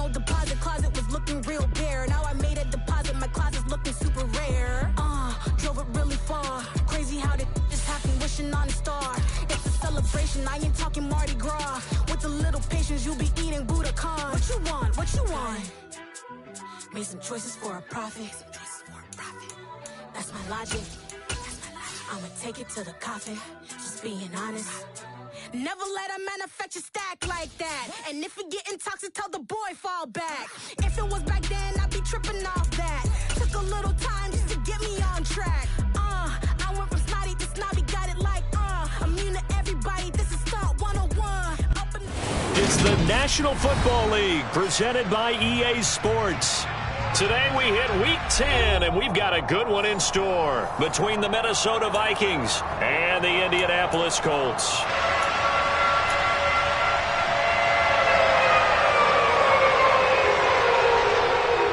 old deposit closet was looking real bare. Now I made a deposit, my closet's looking super rare. Drove it really far. Crazy how that just happened, wishing on a star. It's a celebration, I ain't talking Mardi Gras. With a little patience, you'll be eating Budokan. What you want? What you want? Made some choices for a profit. That's my logic. I'ma take it to the coffin. Just being honest. Never let a manufacture stack like that. And if it getting toxic, tell the boy fall back. If it was back then, I'd be tripping off that. Took a little time just to get me on track. I went from snotty to snobby, got it like immune to everybody. This is Stunt 101. It's the National Football League presented by EA Sports. Today we hit Week 10, and we've got a good one in store between the Minnesota Vikings and the Indianapolis Colts.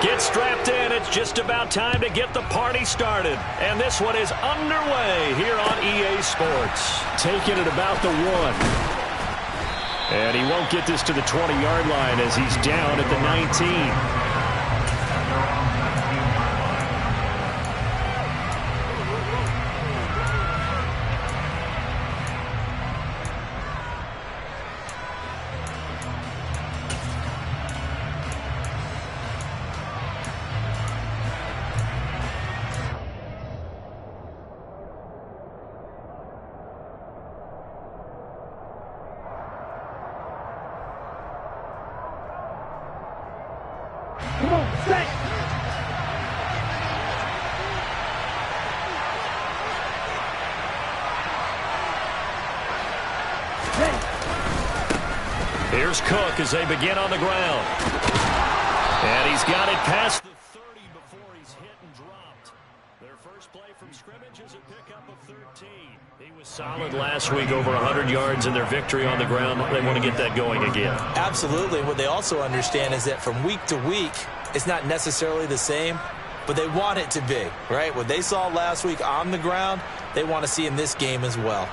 Get strapped in. It's just about time to get the party started. And this one is underway here on EA Sports. Taking it about the 1. And he won't get this to the 20-yard line as he's down at the 19. Come on, set! Here's Cook as they begin on the ground. And he's got it past the 30 before he's hit and dropped. Their first play from scrimmage is a pickup of 13. He was solid last week, over 100 yards in their victory on the ground. They want to get that going again. Absolutely. What they also understand is that from week to week, it's not necessarily the same, but they want it to be, right? What they saw last week on the ground, they want to see in this game as well.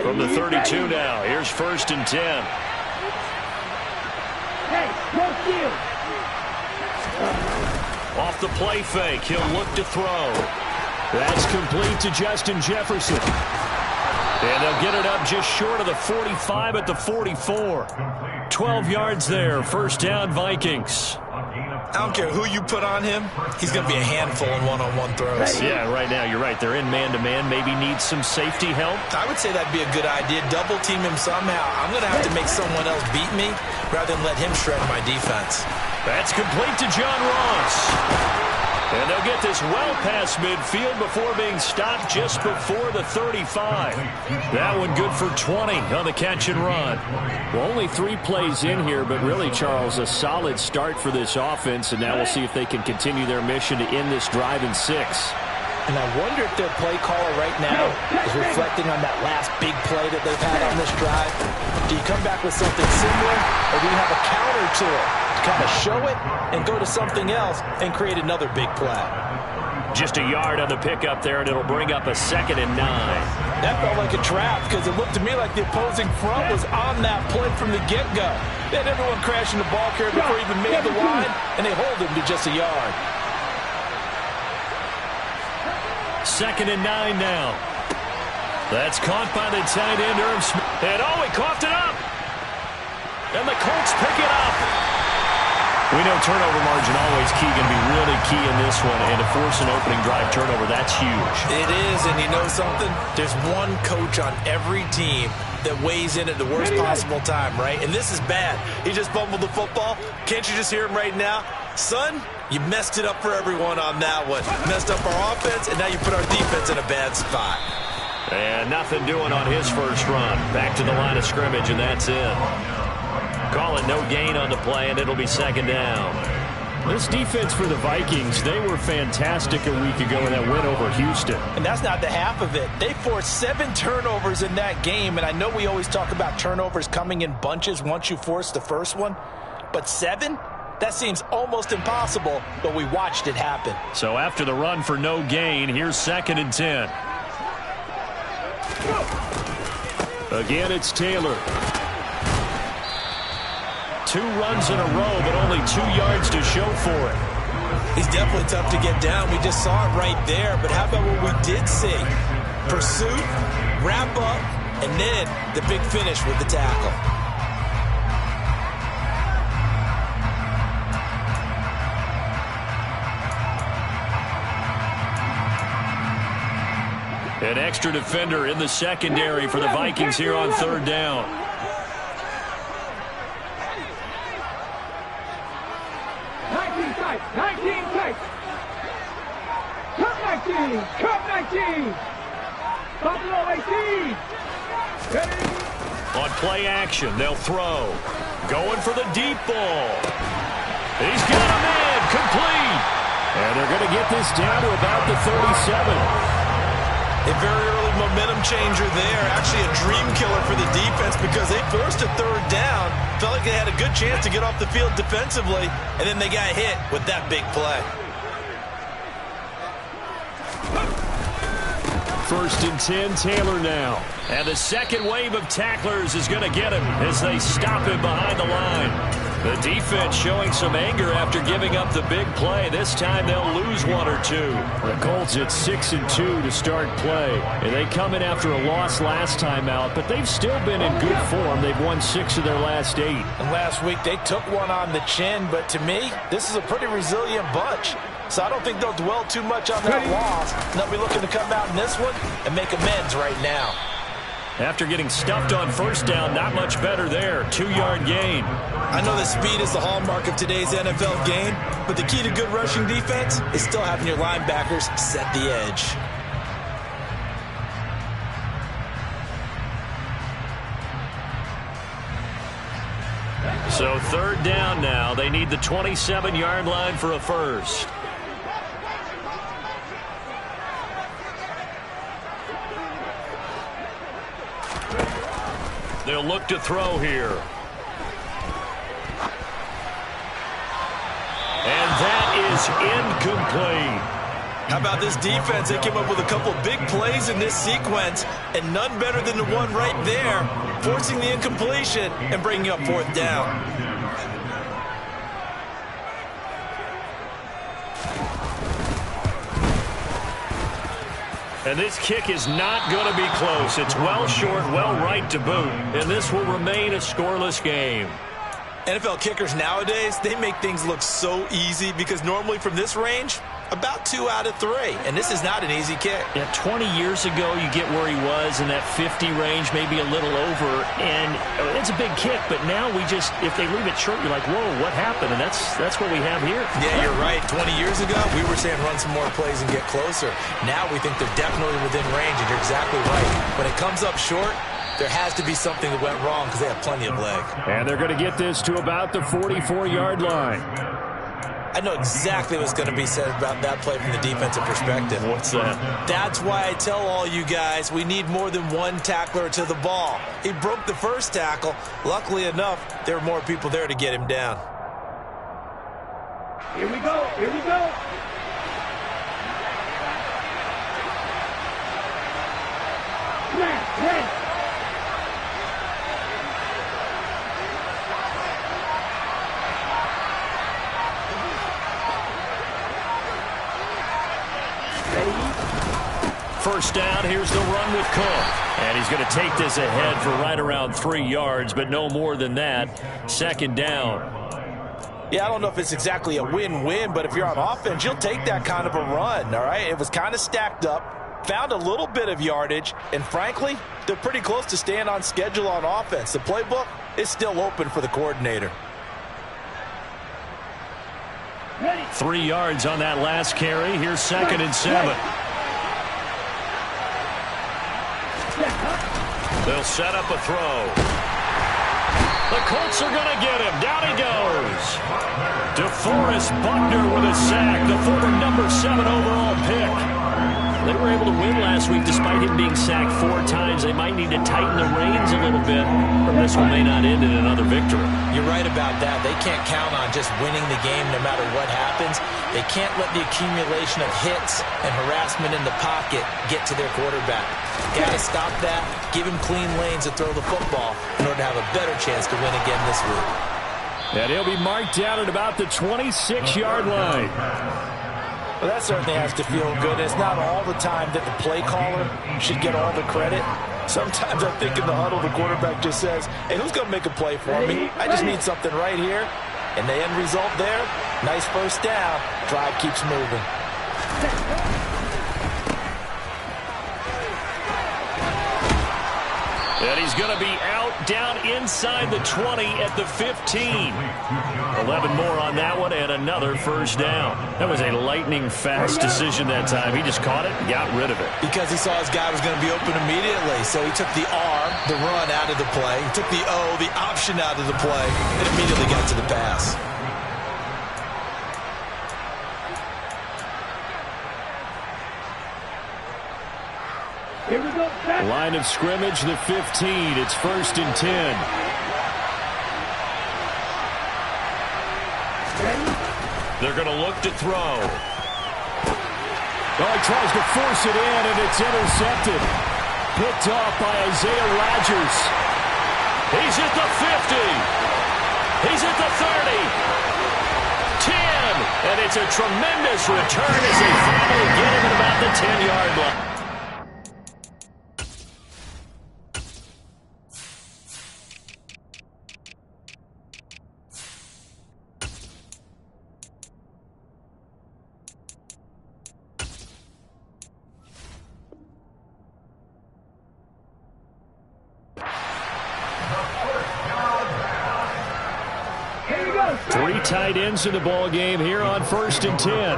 From the 32 now, here's 1st and 10. Hey, no deal. Off the play fake, he'll look to throw. That's complete to Justin Jefferson. And they'll get it up just short of the 45 at the 44. 12 yards there, 1st down Vikings. I don't care who you put on him, he's going to be a handful in one-on-one throws. Yeah, right now, you're right. They're in man-to-man. Maybe needs some safety help. I would say that'd be a good idea. Double team him somehow. I'm going to have to make someone else beat me rather than let him shred my defense. That's complete to John Ross. And they'll get this well past midfield before being stopped just before the 35. That one good for 20 on the catch and run. Well, only 3 plays in here, but really, Charles, a solid start for this offense, and now we'll see if they can continue their mission to end this drive in 6. And I wonder if their play caller right now is reflecting on that last big play that they've had on this drive. Do you come back with something similar, or do you have a counter to it? Kind of show it and go to something else and create another big play. Just a yard on the pickup there, and it'll bring up a 2nd and 9. That felt like a trap because it looked to me like the opposing front was on that play from the get-go. They had everyone crashing the ball carrier before he even made the line, and they hold him to just a yard. 2nd and 9 now. That's caught by the tight end, Irv Smith. And he coughed it up. And the Colts pick it up. We know turnover margin always key, going to be really key in this one, and to force an opening drive turnover, that's huge. It is, and you know something? There's one coach on every team that weighs in at the worst possible time, right? And this is bad. He just fumbled the football. Can't you just hear him right now? Son, you messed it up for everyone on that one. Messed up our offense, and now you put our defense in a bad spot. And nothing doing on his first run. Back to the line of scrimmage, and that's it. Call it no gain on the play, and it'll be 2nd down. This defense for the Vikings, they were fantastic a week ago in that win over Houston. And that's not the half of it. They forced 7 turnovers in that game, and I know we always talk about turnovers coming in bunches once you force the first one, but 7? That seems almost impossible, but we watched it happen. So after the run for no gain, here's 2nd and 10. Again, it's Taylor. 2 runs in a row, but only 2 yards to show for it. He's definitely tough to get down. We just saw it right there. But how about what we did see? Pursuit, wrap up, and then the big finish with the tackle. An extra defender in the secondary for the Vikings here on 3rd down. Cup 19. Buffalo 18. Ready? On play action, they'll throw. Going for the deep ball. He's got a man, complete. And they're going to get this down to about the 37. A very early momentum changer there. Actually a dream killer for the defense because they forced a 3rd down. Felt like they had a good chance to get off the field defensively, and then they got hit with that big play. 1st and 10, Taylor now. And the second wave of tacklers is going to get him as they stop him behind the line. The defense showing some anger after giving up the big play. This time they'll lose 1 or 2. The Colts at 6-2 to start play. And they come in after a loss last time out, but they've still been in good form. They've won 6 of their last 8. And last week they took one on the chin, but to me, this is a pretty resilient bunch. So I don't think they'll dwell too much on that loss. They'll be looking to come out in this one and make amends right now. After getting stuffed on 1st down, not much better there. 2-yard gain. I know that speed is the hallmark of today's NFL game, but the key to good rushing defense is still having your linebackers set the edge. So 3rd down now. They need the 27-yard line for a first. They'll look to throw here. And that is incomplete. How about this defense? They came up with a couple big plays in this sequence, and none better than the one right there, forcing the incompletion and bringing up 4th down. And this kick is not going to be close. It's well short, well right to boot. And this will remain a scoreless game. NFL kickers nowadays, they make things look so easy because normally from this range, about 2 out of 3. And this is not an easy kick. Yeah, 20 years ago, you get where he was in that 50 range, maybe a little over. And it's a big kick, but now we just, if they leave it short, you're like, whoa, what happened? And that's what we have here. Yeah, you're right. 20 years ago, we were saying run some more plays and get closer. Now we think they're definitely within range, and you're exactly right. When it comes up short, there has to be something that went wrong because they have plenty of leg. And they're going to get this to about the 44-yard line. I know exactly what's going to be said about that play from the defensive perspective. What's that? That's why I tell all you guys we need more than one tackler to the ball. He broke the first tackle. Luckily enough, there were more people there to get him down. Here we go. Here we go. Ready. First down, here's the run with Cook. And he's going to take this ahead for right around 3 yards, but no more than that. 2nd down. Yeah, I don't know if it's exactly a win-win, but if you're on offense, you'll take that kind of a run, all right? It was kind of stacked up, found a little bit of yardage, and frankly, they're pretty close to staying on schedule on offense. The playbook is still open for the coordinator. 3 yards on that last carry. Here's 2nd and 7. They'll set up a throw. The Colts are going to get him. Down he goes. DeForest Buckner with a sack, the former number 7 overall pick. They were able to win last week despite him being sacked 4 times. They might need to tighten the reins a little bit, or this one may not end in another victory. You're right about that. They can't count on just winning the game no matter what happens. They can't let the accumulation of hits and harassment in the pocket get to their quarterback. Got to stop that, give him clean lanes to throw the football in order to have a better chance to win again this week. And he'll be marked down at about the 26-yard line. Well, that certainly has to feel good. It's not all the time that the play caller should get all the credit. Sometimes I think in the huddle, the quarterback just says, hey, who's going to make a play for me? I just need something right here. And the end result there, nice first down. Drive keeps moving. And he's going to be out down inside the 20 at the 15. 11 more on that one and another first down. That was a lightning-fast decision that time. He just caught it and got rid of it. Because he saw his guy was going to be open immediately. So he took the R, the run, out of the play. He took the O, the option, out of the play, and immediately got to the pass. Here we go. Line of scrimmage, the 15. It's 1st and 10. They're going to look to throw. Oh, he tries to force it in, and it's intercepted. Picked off by Isaiah Rodgers. He's at the 50. He's at the 30. 10. And it's a tremendous return as they finally get him at about the 10-yard line. Three tight ends in the ball game here on 1st and 10.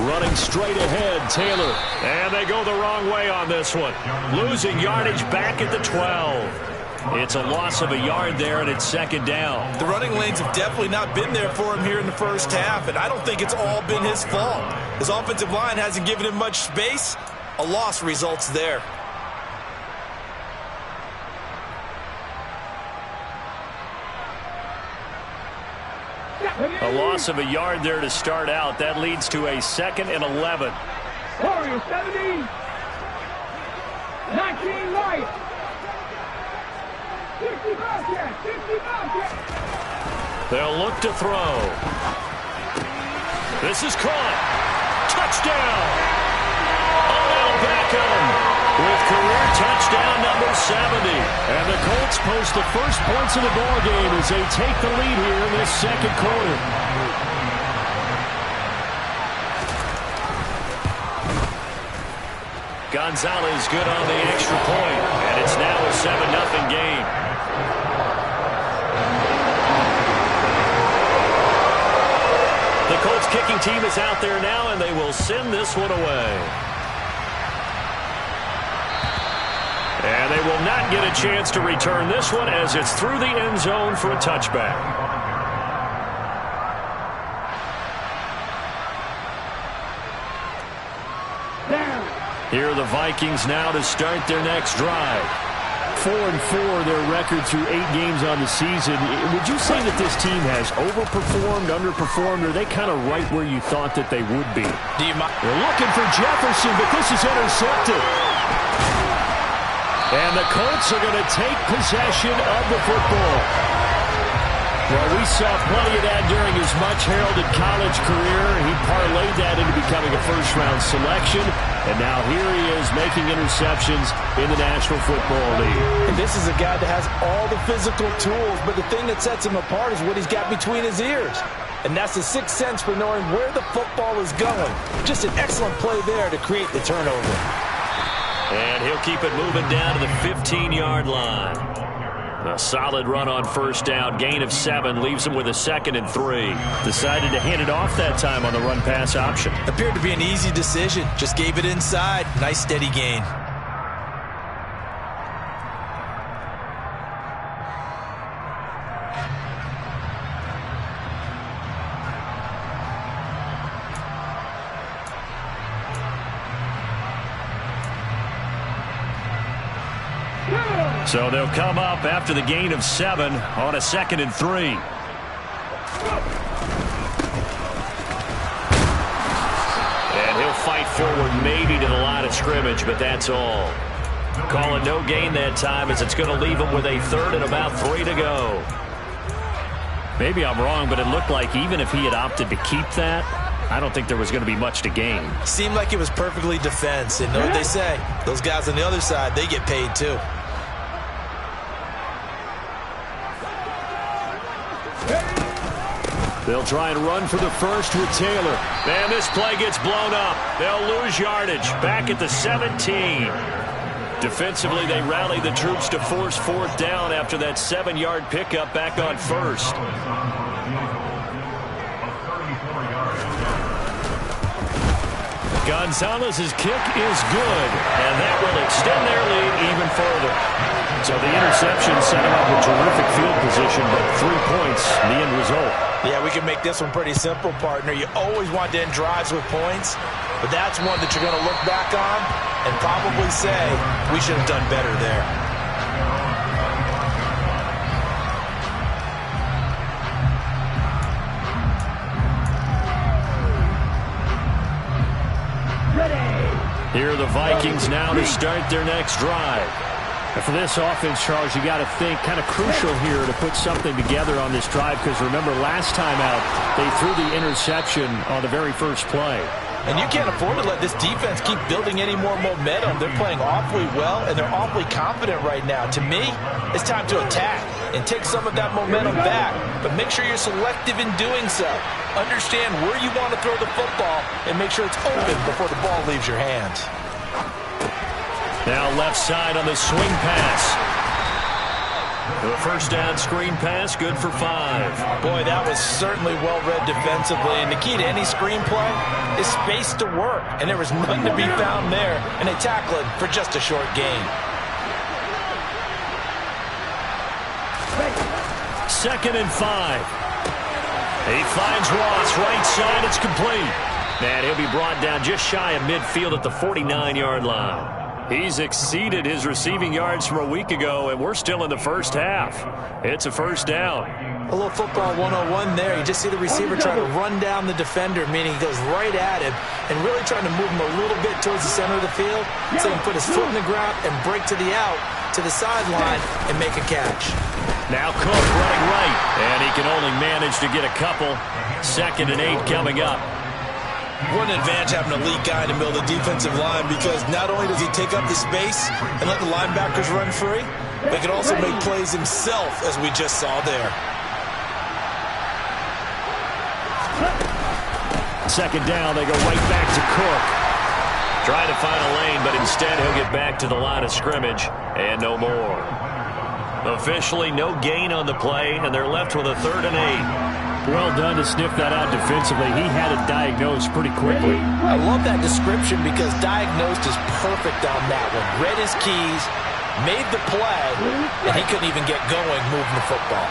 Running straight ahead, Taylor. And they go the wrong way on this one. Losing yardage back at the 12. It's a loss of a yard there, and it's 2nd down. The running lanes have definitely not been there for him here in the first half, and I don't think it's all been his fault. His offensive line hasn't given him much space. A loss results there. A loss of a yard there to start out. That leads to a 2nd and 11. Warriors 70. 19 right. 65 yard. 65 yard. They'll look to throw. This is caught. Touchdown. Odell Beckham with career touchdown number 70. And the Colts post the first points of the ball game as they take the lead here in this 2nd quarter. Gonzalez good on the extra point, and it's now a 7-0 game. The Colts kicking team is out there now, and they will send this one away. And they will not get a chance to return this one as it's through the end zone for a touchback. Here are the Vikings now to start their next drive. 4-4 their record through 8 games on the season. Would you say that this team has overperformed, underperformed, or are they kind of right where you thought that they would be? They're looking for Jefferson, but this is intercepted. And the Colts are going to take possession of the football. Well, we saw plenty of that during his much-heralded college career. He parlayed that into becoming a first-round selection. And now here he is making interceptions in the National Football League. And this is a guy that has all the physical tools, but the thing that sets him apart is what he's got between his ears. And that's the sixth sense for knowing where the football is going. Just an excellent play there to create the turnover. And he'll keep it moving down to the 15-yard line. A solid run on first down. Gain of 7 leaves him with a 2nd and 3. Decided to hand it off that time on the run-pass option. Appeared to be an easy decision. Just gave it inside. Nice steady gain. So they'll come up after the gain of 7 on a 2nd and 3. And he'll fight forward maybe to the line of scrimmage, but that's all. Call it no gain that time as it's going to leave him with a 3rd and about 3 to go. Maybe I'm wrong, but it looked like even if he had opted to keep that, I don't think there was going to be much to gain. Seemed like it was perfectly defense. And know what they say? Those guys on the other side, they get paid too. They'll try and run for the first with Taylor. And this play gets blown up. They'll lose yardage back at the 17. Defensively, they rally the troops to force 4th down after that 7-yard pickup back on 1st. Gonzalez's kick is good, and that will extend their lead even further. So the interception set him up with terrific field position, but 3 points, the end result. Yeah, we can make this one pretty simple, partner. You always want to end drives with points, but that's one that you're going to look back on and probably say, we should have done better there. Here are the Vikings now to start their next drive. And for this offense, Charles, you got to think kind of crucial here to put something together on this drive, because remember last time out they threw the interception on the very first play. And you can't afford to let this defense keep building any more momentum. They're playing awfully well, and they're awfully confident right now. To me, it's time to attack and take some of that momentum back. But make sure you're selective in doing so. Understand where you want to throw the football and make sure it's open before the ball leaves your hands. Now left side on the swing pass. The first down screen pass, good for 5. Boy, that was certainly well-read defensively. And the key to any screen play is space to work. And there was none to be found there. And they tackle it for just a short gain. 2nd and 5. He finds Ross, right side, it's complete. And he'll be brought down just shy of midfield at the 49-yard line. He's exceeded his receiving yards from a week ago, and we're still in the first half. It's a first down. A little football 101 there. You just see the receiver trying to run down the defender, meaning he goes right at him and really trying to move him a little bit towards the center of the field so he can put his foot in the ground and break to the out, to the sideline, and make a catch. Now Cook running right, and he can only manage to get a couple. 2nd and 8 coming up. What an advantage having an elite guy in the middle of the defensive line, because not only does he take up the space and let the linebackers run free, but he can also make plays himself, as we just saw there. 2nd down, they go right back to Cook. Trying to find a lane, but instead he'll get back to the line of scrimmage, and no more. Officially no gain on the play, and they're left with a 3rd and 8. Well done to sniff that out defensively. He had it diagnosed pretty quickly. I love that description, because diagnosed is perfect on that one. Read his keys, made the play, and he couldn't even get going moving the football.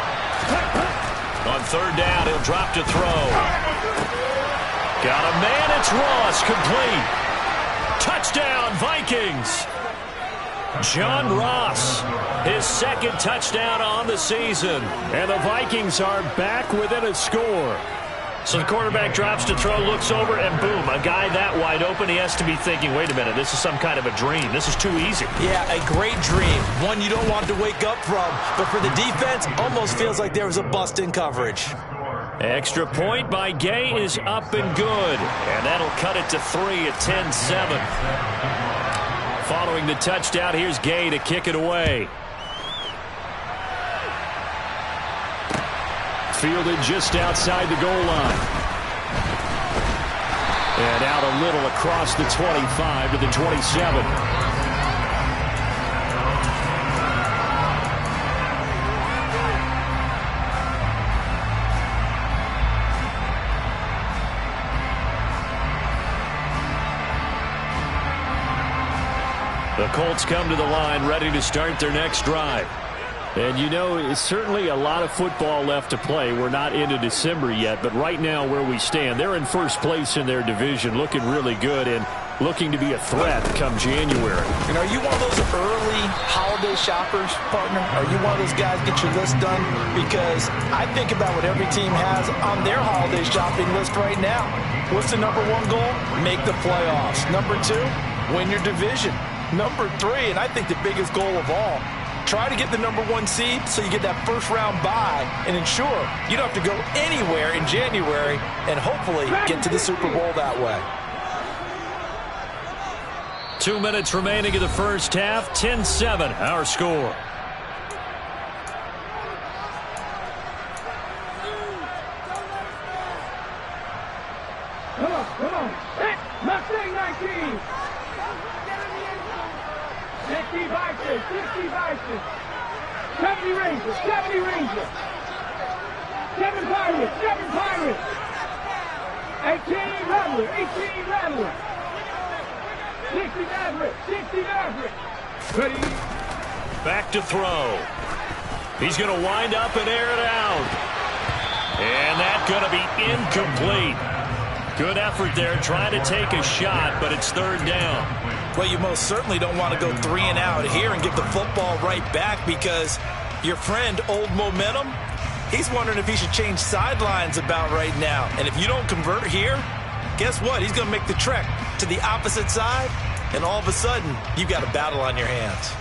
On 3rd down, he'll drop to throw. Got a man, it's Ross, complete. Touchdown, Vikings. John Ross, his 2nd touchdown on the season. And the Vikings are back within a score. So the quarterback drops to throw, looks over, and boom, a guy that wide open, he has to be thinking, wait a minute, this is some kind of a dream. This is too easy. Yeah, a great dream. One you don't want to wake up from. But for the defense, almost feels like there was a bust in coverage. Extra point by Gay is up and good. And that'll cut it to 3 at 10-7. Following the touchdown, here's Gay to kick it away. Fielded just outside the goal line. And out a little across the 25 to the 27. The Colts come to the line ready to start their next drive. And you know, it's certainly a lot of football left to play. We're not into December yet, but right now where we stand, they're in first place in their division, looking really good. And looking to be a threat come January. And are you one of those early holiday shoppers, partner? Are you one of those guys get your list done? Because I think about what every team has on their holiday shopping list right now. What's the number one goal? Make the playoffs. Number two, win your division. Number three, and I think the biggest goal of all, try to get the number one seed so you get that first round bye and ensure you don't have to go anywhere in January and hopefully get to the Super Bowl that way. 2 minutes remaining in the first half. 10-7 our score. Come on. Hit. Mustang 19. 60 Vikings. 70 Rangers. 7 Pirates. 18 Rattler. 60 Maverick. Ready. Back to throw. He's going to wind up and air it out. And that's going to be incomplete. Good effort there, trying to take a shot, but it's third down. Well, you most certainly don't want to go 3 and out here and give the football right back because your friend, Old Momentum, he's wondering if he should change sidelines about right now. And if you don't convert here, guess what? He's going to make the trek to the opposite side, and all of a sudden, you've got a battle on your hands.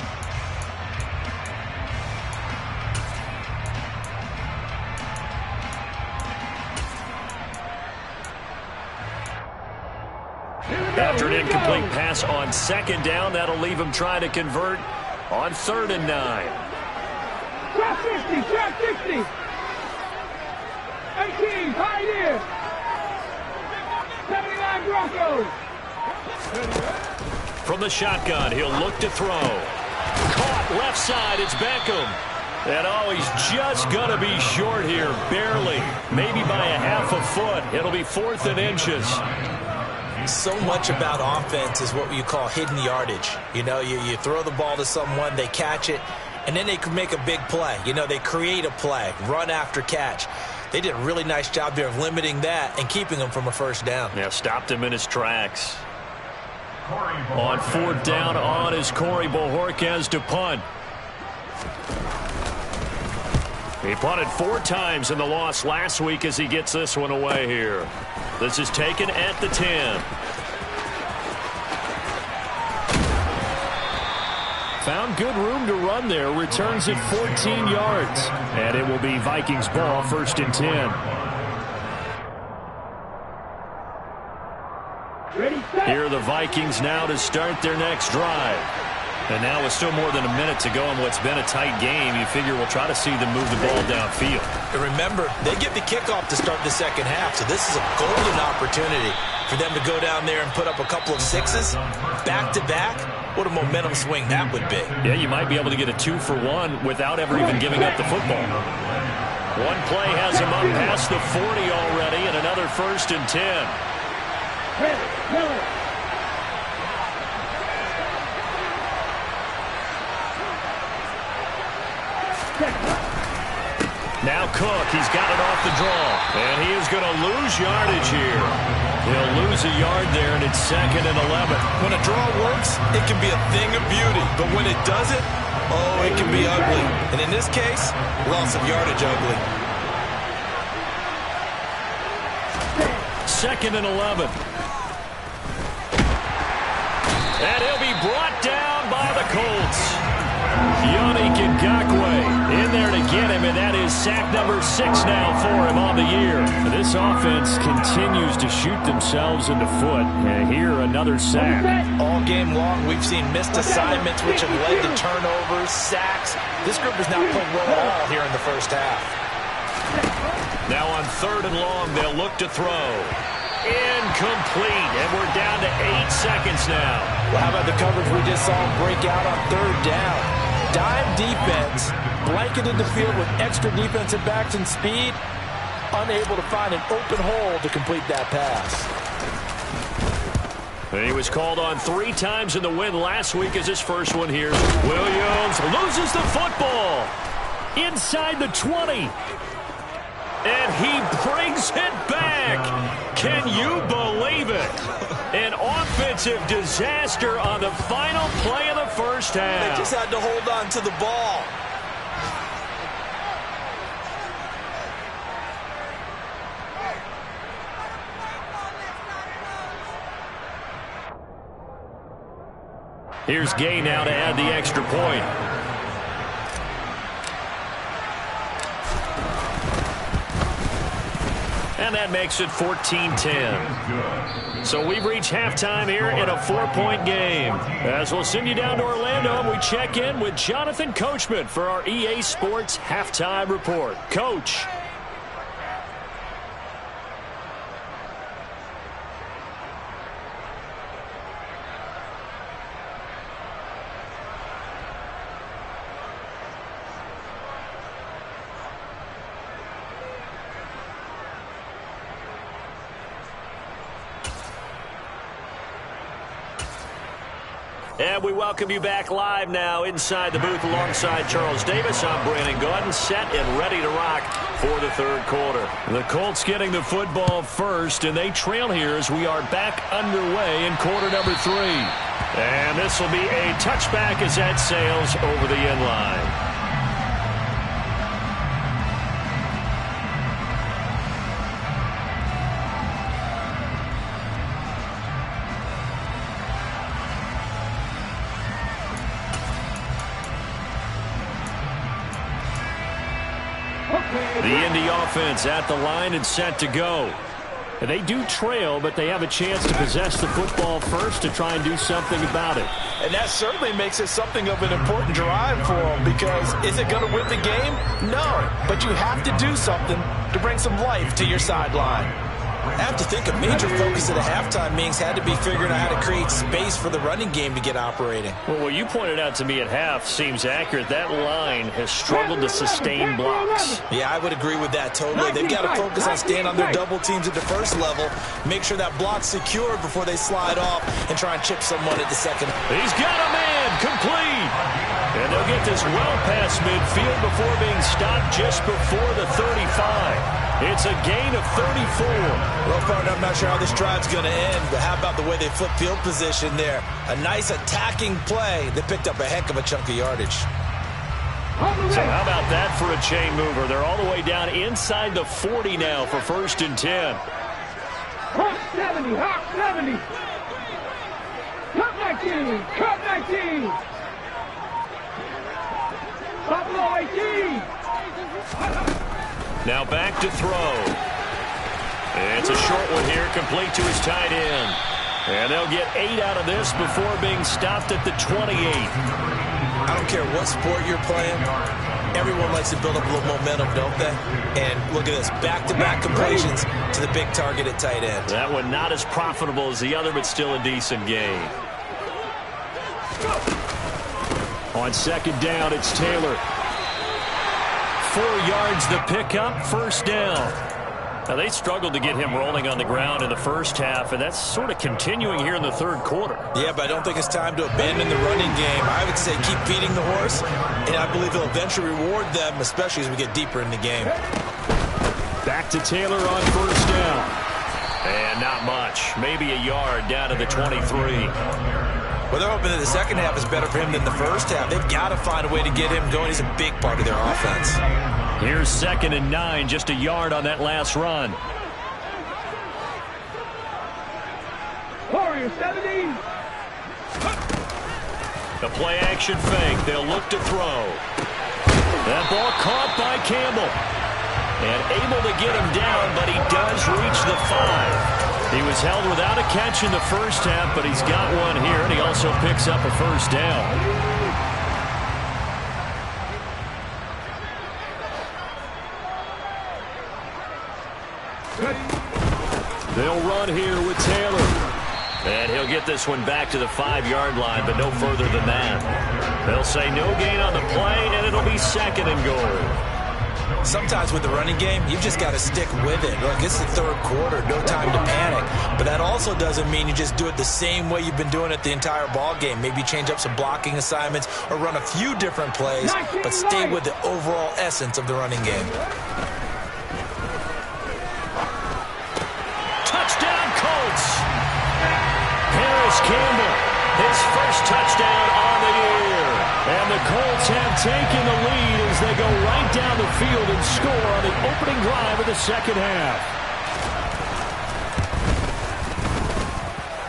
After an incomplete pass on second down, that'll leave him trying to convert on 3rd and 9. Trap 60. 18 Pioneers. 79 Broncos. From the shotgun, he'll look to throw. Caught left side, it's Beckham. And he's just going to be short here, barely. Maybe by a half a foot. It'll be 4th and inches. So much about offense is what you call hidden yardage. You know, you throw the ball to someone, they catch it, and then they can make a big play. You know, they create a play, run after catch. They did a really nice job there of limiting that and keeping him from a first down. Yeah, stopped him in his tracks. On 4th down on is Corey Bojorquez to punt. He punted 4 times in the loss last week as he gets this one away here. This is taken at the 10. Found good room to run there. Returns it 14 yards. And it will be Vikings ball, 1st and 10. Here are the Vikings now to start their next drive. And now with still more than a minute to go in what's been a tight game, you figure we'll try to see them move the ball downfield. And remember, they get the kickoff to start the second half, so this is a golden opportunity for them to go down there and put up a couple of 6s back-to-back. What a momentum swing that would be. Yeah, you might be able to get a 2-for-1 without ever even giving up the football. One play has him up past the 40 already, and another 1st and 10. Now Cook, he's got it off the draw. And he is going to lose yardage here. He'll lose a yard there, and it's 2nd and 11. When a draw works, it can be a thing of beauty. But when it doesn't, it can be ugly. And in this case, loss of yardage ugly. 2nd and 11. And he'll be brought down by the Colts. Yannick Ngakoue in there to get him, and that is sack number 6 now for him on the year. This offense continues to shoot themselves in the foot, and here another sack. All game long, we've seen missed assignments, which have led to turnovers, sacks. This group is not playing well at all here in the first half. Now on 3rd and long, they'll look to throw. Incomplete, and we're down to 8 seconds now. Well, how about the coverage we just saw break out on 3rd down? Dime defense, blanketed the field with extra defensive backs and speed, unable to find an open hole to complete that pass. He was called on 3 times in the win last week as his first one here. Williams loses the football inside the 20. And he brings throws it back. Can you believe it? An offensive disaster on the final play of the first half. They just had to hold on to the ball. Here's Gay now to add the extra point. And that makes it 14-10. So we've reached halftime here in a 4-point game. As we'll send you down to Orlando, and we check in with Jonathan Coachman for our EA Sports Halftime Report. Coach. And we welcome you back live now inside the booth alongside Charles Davis. I'm Brandon Gaudin, set and ready to rock for the third quarter. The Colts getting the football first, and they trail here as we are back underway in quarter number 3. And this will be a touchback as that sails over the end line. The Indy offense at the line and set to go. And they do trail, but they have a chance to possess the football first to try and do something about it. And that certainly makes it something of an important drive for them, because is it going to win the game? No, but you have to do something to bring some life to your sideline. I have to think a major focus at a halftime means had to be figuring out how to create space for the running game to get operating. Well, what you pointed out to me at half seems accurate. That line has struggled to sustain blocks. Yeah, I would agree with that totally. They've got to focus on staying on their double teams at the first level, make sure that block's secured before they slide off and try and chip someone at the second. He's got a man, complete. And they'll get this well past midfield before being stopped just before the 35. It's a gain of 34. Well, partner, I'm not sure how this drive's going to end, but how about the way they flip field position there? A nice attacking play that picked up a heck of a chunk of yardage. So how about that for a chain mover? They're all the way down inside the 40 now for 1st and 10. Hawk 70, Hawk 70. Cut 19, cut 19. Buffalo 18. Now back to throw. It's a short one here, complete to his tight end. And they'll get 8 out of this before being stopped at the 28. I don't care what sport you're playing. Everyone likes to build up a little momentum, don't they? And look at this, back-to-back completions to the big target at tight end. That one not as profitable as the other, but still a decent gain. On 2nd down, it's Taylor. 4 yards the pickup, 1st down. Now, they struggled to get him rolling on the ground in the first half, and that's sort of continuing here in the third quarter. Yeah, but I don't think it's time to abandon the running game. I would say keep feeding the horse, and I believe he'll eventually reward them, especially as we get deeper in the game. Back to Taylor on 1st down. And not much. Maybe a yard down to the 23. Well, they're hoping that the second half is better for him than the first half. They've got to find a way to get him going. He's a big part of their offense. Here's 2nd and 9, just a yard on that last run. Warrior 70. The play action fake. They'll look to throw. That ball caught by Campbell. And able to get him down, but he does reach the 5. He was held without a catch in the first half, but he's got one here, and he also picks up a 1st down. They'll run here with Taylor. And he'll get this one back to the 5-yard line, but no further than that. They'll say no gain on the play, and it'll be 2nd and goal. Sometimes with the running game, you've just got to stick with it. Look, it's the third quarter, no time to panic. But that also doesn't mean you just do it the same way you've been doing it the entire ball game. Maybe change up some blocking assignments or run a few different plays, but stay with the overall essence of the running game. Campbell, his first touchdown on the year. And the Colts have taken the lead as they go right down the field and score on the opening drive of the second half.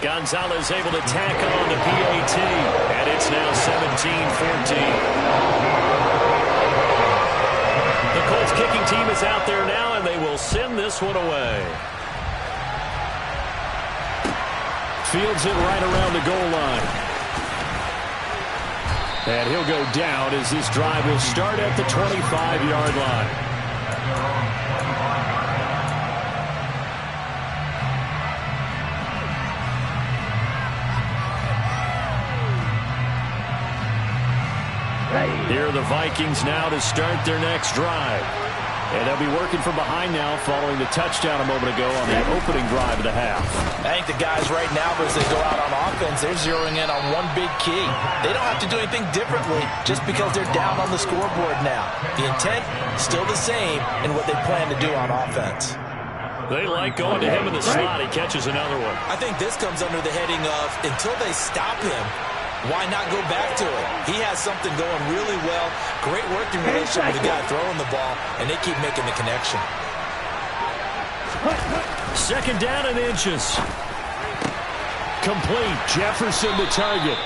Gonzalez able to tack on the PAT, and it's now 17-14. The Colts kicking team is out there now, and they will send this one away. Fields it right around the goal line. And he'll go down as this drive will start at the 25-yard line. Here are the Vikings now to start their next drive. And they'll be working from behind now following the touchdown a moment ago on the opening drive of the half. I think the guys right now, as they go out on offense, they're zeroing in on one big key. They don't have to do anything differently just because they're down on the scoreboard now. The intent still the same in what they plan to do on offense. They like going to him in the slot. He catches another one. I think this comes under the heading of until they stop him, why not go back to it? He has something going really well. Great working relationship with the guy throwing the ball, and they keep making the connection. Second down and inches. Complete. Jefferson the target.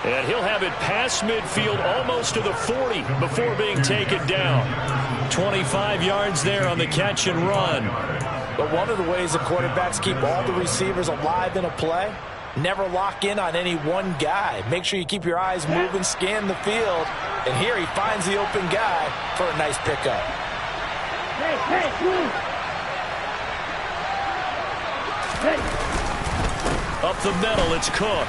And he'll have it past midfield almost to the 40 before being taken down. 25 yards there on the catch and run. But one of the ways the quarterbacks keep all the receivers alive in a play, never lock in on any one guy. Make sure you keep your eyes moving, scan the field. And here he finds the open guy for a nice pickup. Up the middle, it's Cook.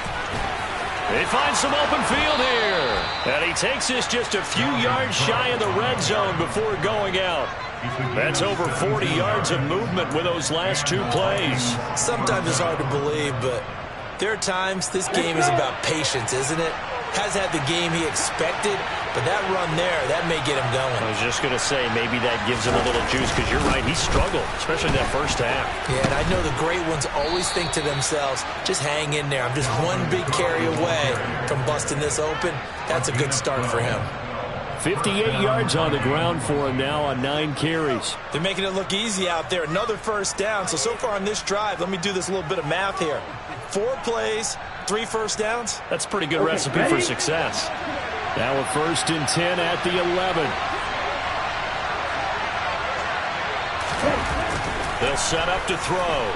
He finds some open field here. And he takes this just a few yards shy of the red zone before going out. That's over 40 yards of movement with those last two plays. Sometimes it's hard to believe, but there are times this game is about patience, isn't it? Has had the game he expected, but that run there, that may get him going. I was just going to say, maybe that gives him a little juice, because you're right, he struggled, especially that first half. Yeah, and I know the great ones always think to themselves, just hang in there. I'm just one big carry away from busting this open. That's a good start for him. 58 yards on the ground for him now on 9 carries. They're making it look easy out there. Another first down. So far on this drive, let me do this little bit of math here. 4 plays, 3 first downs. That's a pretty good recipe for success. Now a 1st and 10 at the 11. They'll set up to throw.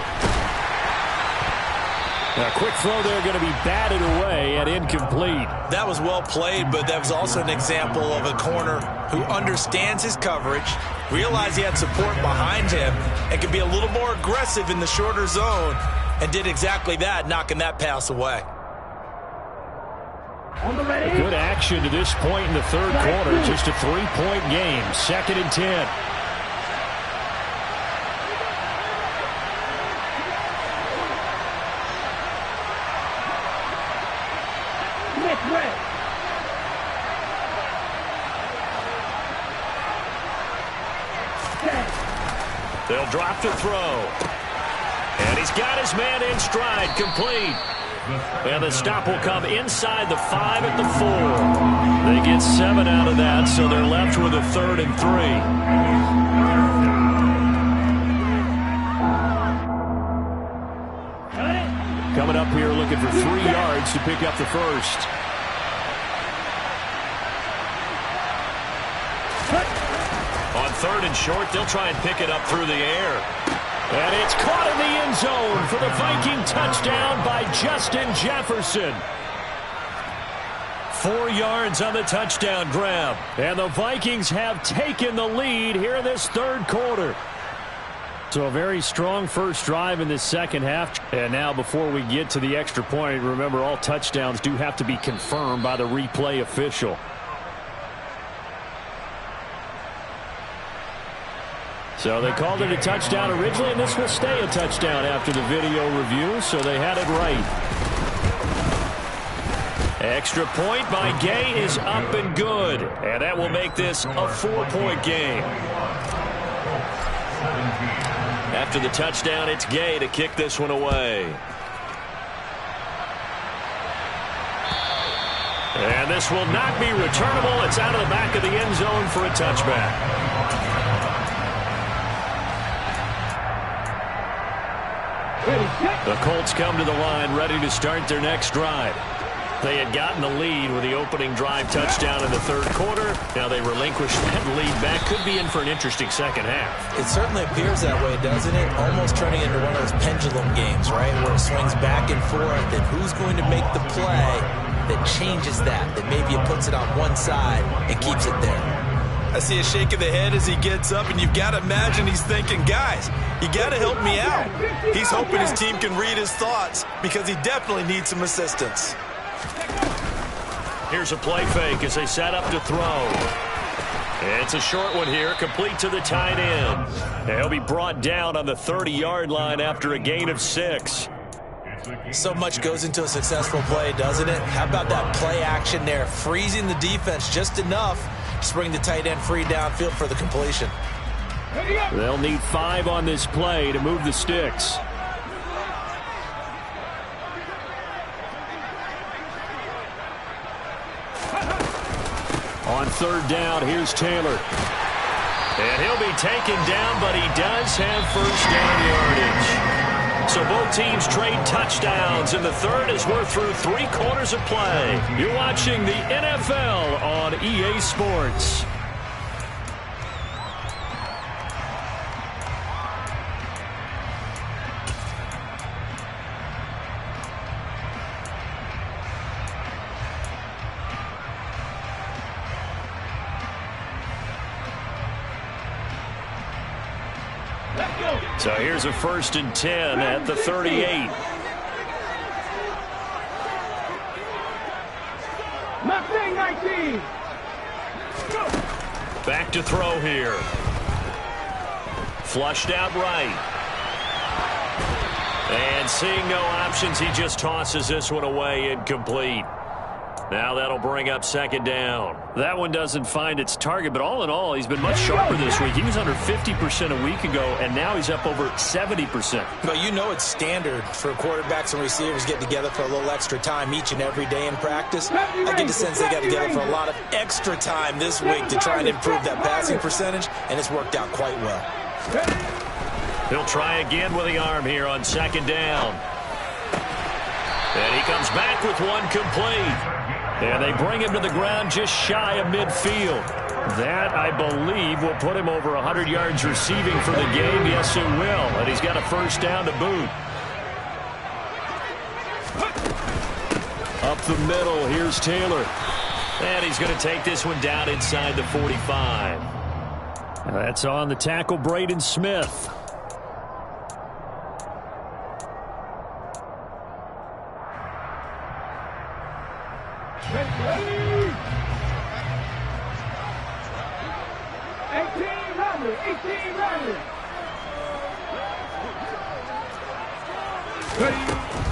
A quick throw there going to be batted away and incomplete. That was well played, but that was also an example of a corner who understands his coverage, realized he had support behind him, and could be a little more aggressive in the shorter zone, and did exactly that, knocking that pass away. Good action to this point in the third quarter. Just a 3-point game. 2nd and 10. They'll drop to throw. And he's got his man in stride, complete. And the stop will come inside the 5 at the 4. They get 7 out of that, so they're left with a 3rd and 3. Coming up here looking for 3 yards to pick up the first. On 3rd and short, they'll try and pick it up through the air. And it's caught in the end zone for the Viking touchdown by Justin Jefferson. 4 yards on the touchdown grab. And the Vikings have taken the lead here in this third quarter. So a very strong first drive in this second half. And now before we get to the extra point, remember all touchdowns do have to be confirmed by the replay official. So they called it a touchdown originally, and this will stay a touchdown after the video review, so they had it right. Extra point by Gay is up and good, and that will make this a 4-point game. After the touchdown, it's Gay to kick this one away. And this will not be returnable. It's out of the back of the end zone for a touchback. The Colts come to the line ready to start their next drive. They had gotten the lead with the opening drive touchdown in the third quarter. Now they relinquish that lead back. Could be in for an interesting second half. It certainly appears that way, doesn't it? Almost turning into one of those pendulum games, right? Where it swings back and forth. And who's going to make the play that changes that maybe it puts it on one side and keeps it there? I see a shake of the head as he gets up, and you've got to imagine he's thinking, guys, you got to help me out. He's hoping his team can read his thoughts because he definitely needs some assistance. Here's a play fake as they set up to throw. It's a short one here, complete to the tight end. He'll be brought down on the 30-yard line after a gain of 6. So much goes into a successful play, doesn't it? How about that play action there, freezing the defense just enough to bring the tight end free downfield for the completion. They'll need 5 on this play to move the sticks. On third down, here's Taylor. And he'll be taken down, but he does have first down yardage. So both teams trade touchdowns in the third as we're through 3 quarters of play. You're watching the NFL on EA Sports. So here's a 1st and 10 at the 38. Mustang 19. Back to throw here. Flushed out right. And seeing no options, he just tosses this one away incomplete. Now that'll bring up 2nd down. That one doesn't find its target, but all in all, he's been much sharper this week. He was under 50% a week ago, and now he's up over 70%. But you know it's standard for quarterbacks and receivers getting together for a little extra time each and every day in practice. I get the sense they got together for a lot of extra time this week to try and improve that passing percentage, and it's worked out quite well. He'll try again with the arm here on 2nd down. And he comes back with one complete. And they bring him to the ground just shy of midfield. That, I believe, will put him over 100 yards receiving for the game. Yes, it will. And he's got a first down to boot. Up the middle, here's Taylor. And he's going to take this one down inside the 45. That's on the tackle, Braden Smith.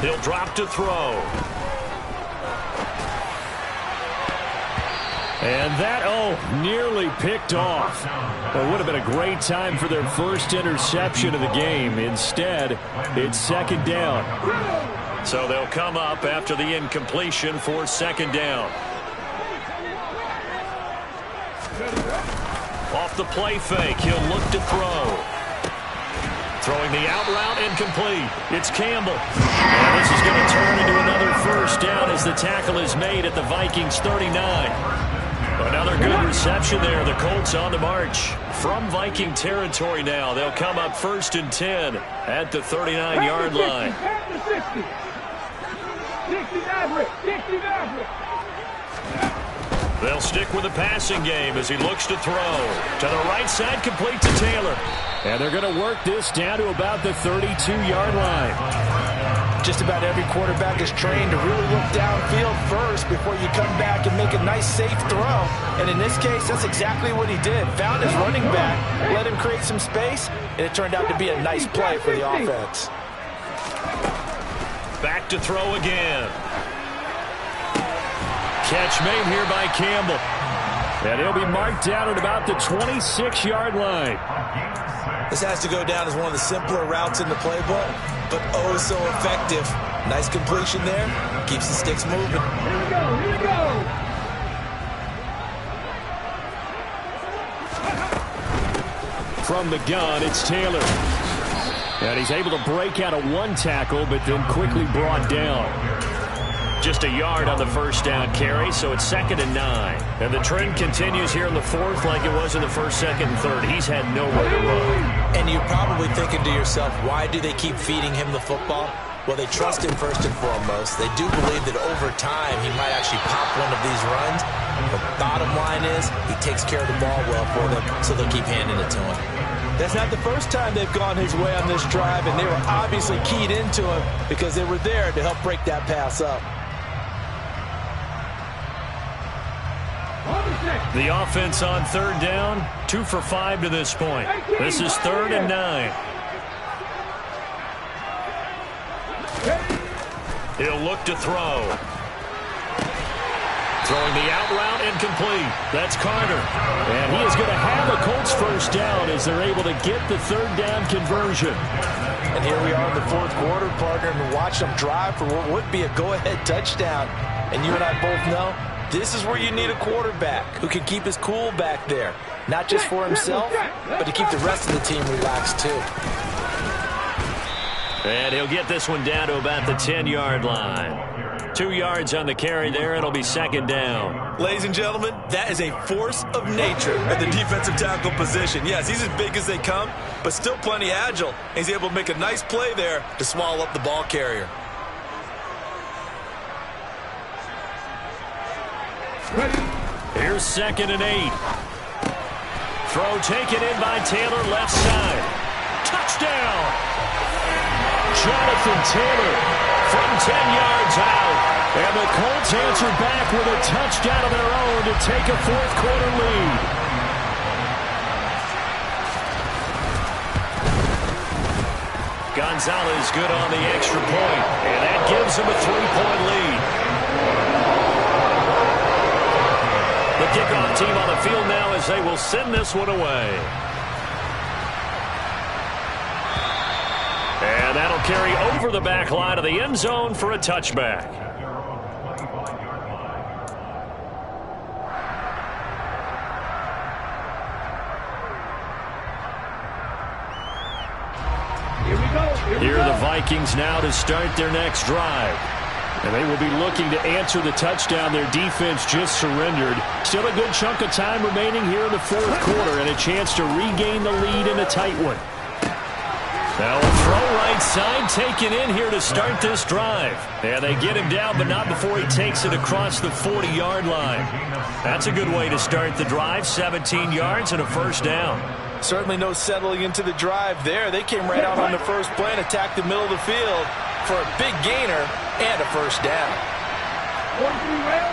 He'll drop to throw. And that, nearly picked off. Well, it would have been a great time for their first interception of the game. Instead, it's 2nd down. So they'll come up after the incompletion for 2nd down. Off the play fake, he'll look to throw. Throwing the out route, incomplete. It's Campbell. And this is going to turn into another first down as the tackle is made at the Vikings 39. Another good reception there. The Colts on the march from Viking territory now. They'll come up 1st and 10 at the 39-yard line. 60. They'll stick with the passing game as he looks to throw. To the right side, complete to Taylor. And they're going to work this down to about the 32-yard line. Just about every quarterback is trained to really look downfield first before you come back and make a nice, safe throw. And in this case, that's exactly what he did. Found his running back, let him create some space, and it turned out to be a nice play for the offense. Back to throw again. Catch made here by Campbell. And he'll be marked down at about the 26-yard line. This has to go down as one of the simpler routes in the playbook, but oh so effective. Nice completion there. Keeps the sticks moving. Here we go. from the gun, it's Taylor. And he's able to break out of one tackle, but then quickly brought down. Just a yard on the first down carry, so it's 2nd and 9. And the trend continues here in the fourth like it was in the first, second, and third. He's had nowhere to run. And you're probably thinking to yourself, why do they keep feeding him the football? Well, they trust him first and foremost. They do believe that over time he might actually pop one of these runs. But bottom line is he takes care of the ball well for them, so they'll keep handing it to him. That's not the first time they've gone his way on this drive, and they were obviously keyed into him because they were there to help break that pass up. The offense on 3rd down, 2 for 5 to this point. This is 3rd and 9. He'll look to throw. Throwing the out route incomplete. That's Carter. And he is going to have the Colts first down as they're able to get the 3rd down conversion. And here we are in the 4th quarter, partner, and watch them drive for what would be a go-ahead touchdown. And you and I both know this is where you need a quarterback who can keep his cool back there. Not just for himself, but to keep the rest of the team relaxed too. And he'll get this one down to about the 10-yard line. 2 yards on the carry there. It'll be 2nd down. Ladies and gentlemen, that is a force of nature at the defensive tackle position. Yes, he's as big as they come, but still plenty agile. He's able to make a nice play there to swallow up the ball carrier. Here's 2nd and 8. Throw taken in by Taylor, left side. Touchdown! Jonathan Taylor from 10 yards out. And the Colts answer back with a touchdown of their own to take a 4th quarter lead. Gonzalez good on the extra point, and that gives him a 3-point lead. The kickoff team on the field now as they will send this one away. And that'll carry over the back line of the end zone for a touchback. Here are the Vikings now to start their next drive. And they will be looking to answer the touchdown their defense just surrendered. Still a good chunk of time remaining here in the 4th quarter and a chance to regain the lead in a tight one. Now a throw right side taken in here to start this drive. And they get him down, but not before he takes it across the 40-yard line. That's a good way to start the drive. 17 yards and a first down. Certainly no settling into the drive there. They came right out on the first play and attacked the middle of the field for a big gainer and a first down. 43 rail.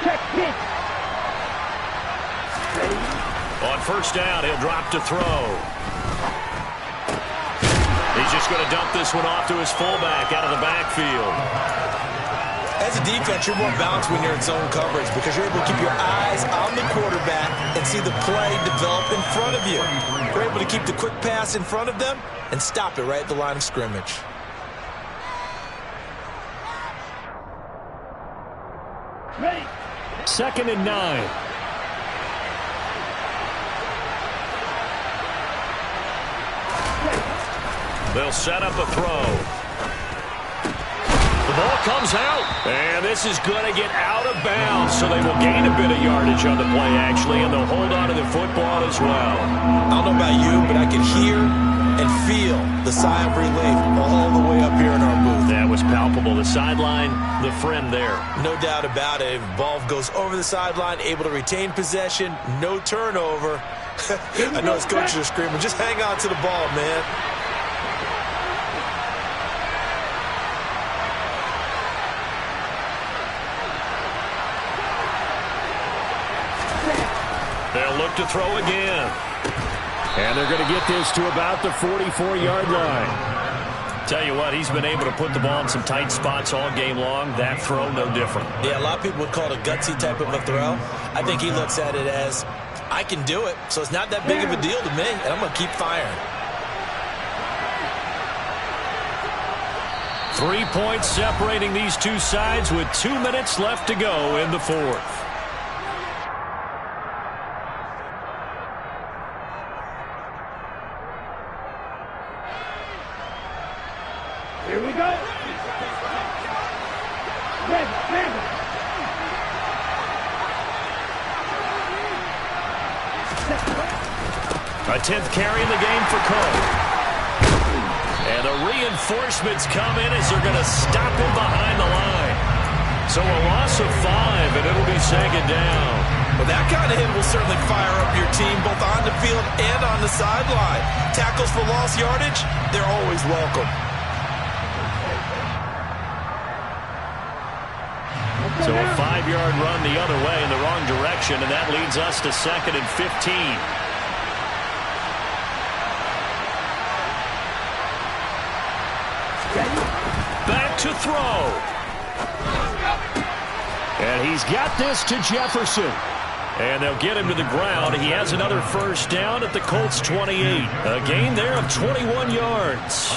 Check pitch. On first down, he'll drop to throw. He's just going to dump this one off to his fullback out of the backfield. As a defense, you're more balanced when you're in zone coverage because you're able to keep your eyes on the quarterback and see the play develop in front of you. You're able to keep the quick pass in front of them and stop it right at the line of scrimmage. Ready. 2nd and 9. They'll set up a throw. The ball comes out, and this is going to get out of bounds, so they will gain a bit of yardage on the play, actually, and they'll hold on to the football as well. I don't know about you, but I can hear and feel the sigh of relief all the way up here in our booth. That was palpable. The sideline, the friend there. No doubt about it. Ball goes over the sideline, able to retain possession, no turnover. I know his coaches are screaming, just hang on to the ball, man. They'll look to throw again. And they're going to get this to about the 44-yard line. Tell you what, he's been able to put the ball in some tight spots all game long. That throw, no different. Yeah, a lot of people would call it a gutsy type of a throw. I think he looks at it as, I can do it, so it's not that big of a deal to me, and I'm going to keep firing. 3 points separating these two sides with 2 minutes left to go in the fourth. Here we go. Ready. A 10th carry in the game for Cole. And the reinforcements come in as they're going to stop him behind the line. So a loss of 5, and it'll be second down. Well, that kind of hit will certainly fire up your team, both on the field and on the sideline. Tackles for lost yardage, they're always welcome. So a 5-yard run the other way in the wrong direction, and that leads us to 2nd and 15. Back to throw. And he's got this to Jefferson. And they'll get him to the ground. He has another first down at the Colts 28. A gain there of 21 yards.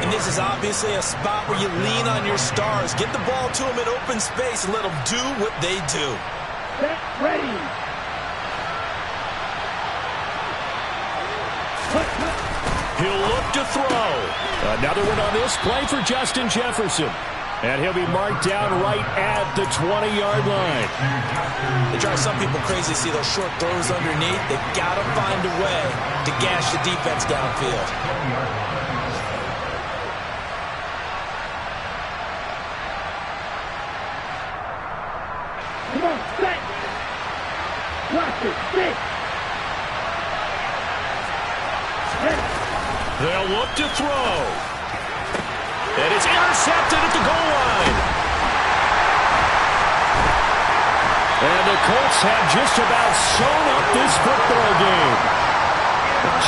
And this is obviously a spot where you lean on your stars. Get the ball to them in open space and let them do what they do. Set, ready. He'll look to throw. Another one on this play for Justin Jefferson. And he'll be marked down right at the 20-yard line. They drive some people crazy to see those short throws underneath. They've got to find a way to gash the defense downfield. Come on, set. Watch it, sit. They'll look to throw. And it's intercepted at the goal line. And the Colts have just about sewn up this football game.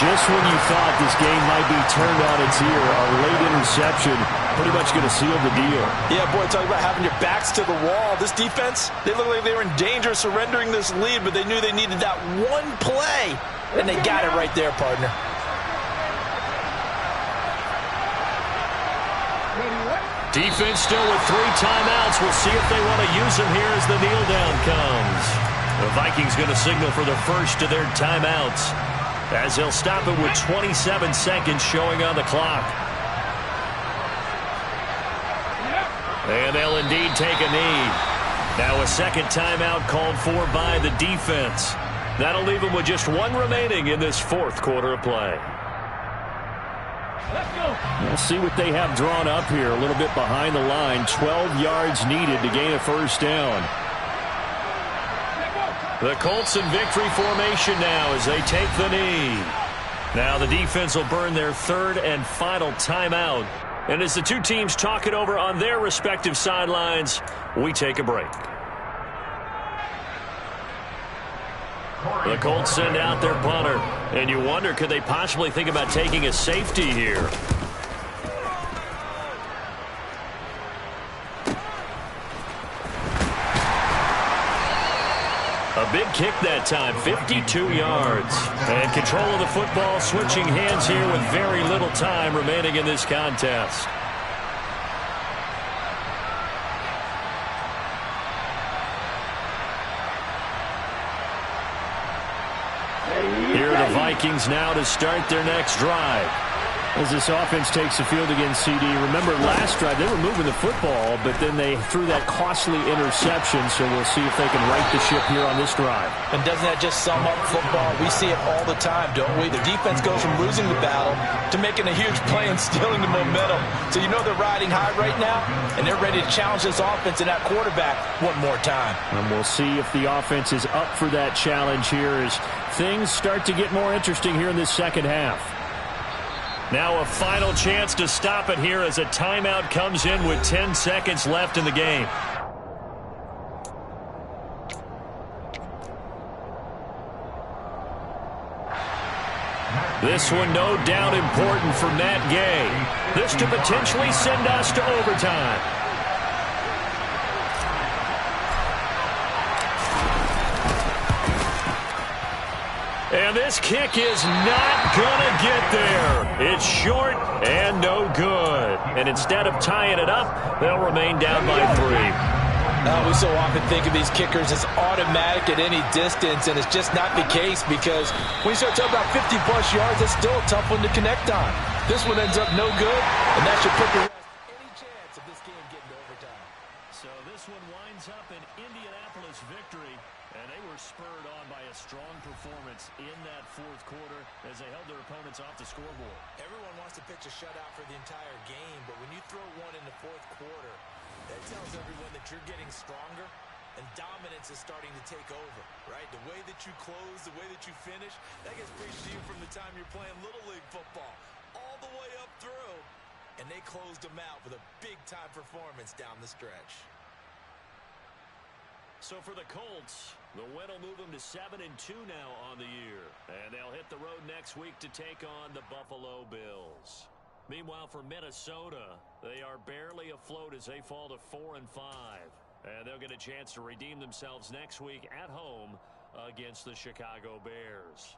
Just when you thought this game might be turned on its ear, a late interception pretty much going to seal the deal. Yeah, boy, talk about having your backs to the wall. This defense, they look like they were in danger of surrendering this lead, but they knew they needed that one play, and they got it right there, partner. Defense still with 3 timeouts. We'll see if they want to use them here as the kneel down comes. The Vikings going to signal for the first of their timeouts as they'll stop it with 27 seconds showing on the clock. And they'll indeed take a knee. Now a second timeout called for by the defense. That'll leave them with just 1 remaining in this 4th quarter of play. We'll see what they have drawn up here. A little bit behind the line. 12 yards needed to gain a first down. The Colts in victory formation now as they take the knee. Now the defense will burn their 3rd and final timeout. And as the two teams talk it over on their respective sidelines, we take a break. The Colts send out their punter. And you wonder, could they possibly think about taking a safety here? A big kick that time, 52 yards. And control of the football switching hands here with very little time remaining in this contest. Here are the Vikings now to start their next drive. As this offense takes the field against CD. Remember last drive, they were moving the football, but then they threw that costly interception, so we'll see if they can right the ship here on this drive. And doesn't that just sum up football? We see it all the time, don't we? The defense goes from losing the battle to making a huge play and stealing the momentum. So you know they're riding high right now, and they're ready to challenge this offense and that quarterback one more time. And we'll see if the offense is up for that challenge here as things start to get more interesting here in this second half. Now a final chance to stop it here as a timeout comes in with 10 seconds left in the game. This one no doubt important for Matt Gay. This to potentially send us to overtime. And this kick is not going to get there. It's short and no good. And instead of tying it up, they'll remain down by 3. We so often think of these kickers as automatic at any distance, and it's just not the case because when you start talking about 50-plus yards, it's still a tough one to connect on. This one ends up no good, and that should put to rest any chance of this game getting to overtime. So this one winds up an Indianapolis victory, and they were spurred on by a strong performance in that fourth quarter as they held their opponents off the scoreboard. Everyone wants to pitch a shutout for the entire game, but when you throw one in the fourth quarter, that tells everyone that you're getting stronger and dominance is starting to take over, right? The way that you close, the way that you finish, that gets preached to you from the time you're playing Little League football all the way up through. And they closed them out with a big-time performance down the stretch. So for the Colts, the win will move them to 7-2 now on the year. And they'll hit the road next week to take on the Buffalo Bills. Meanwhile, for Minnesota, they are barely afloat as they fall to 4-5. And they'll get a chance to redeem themselves next week at home against the Chicago Bears.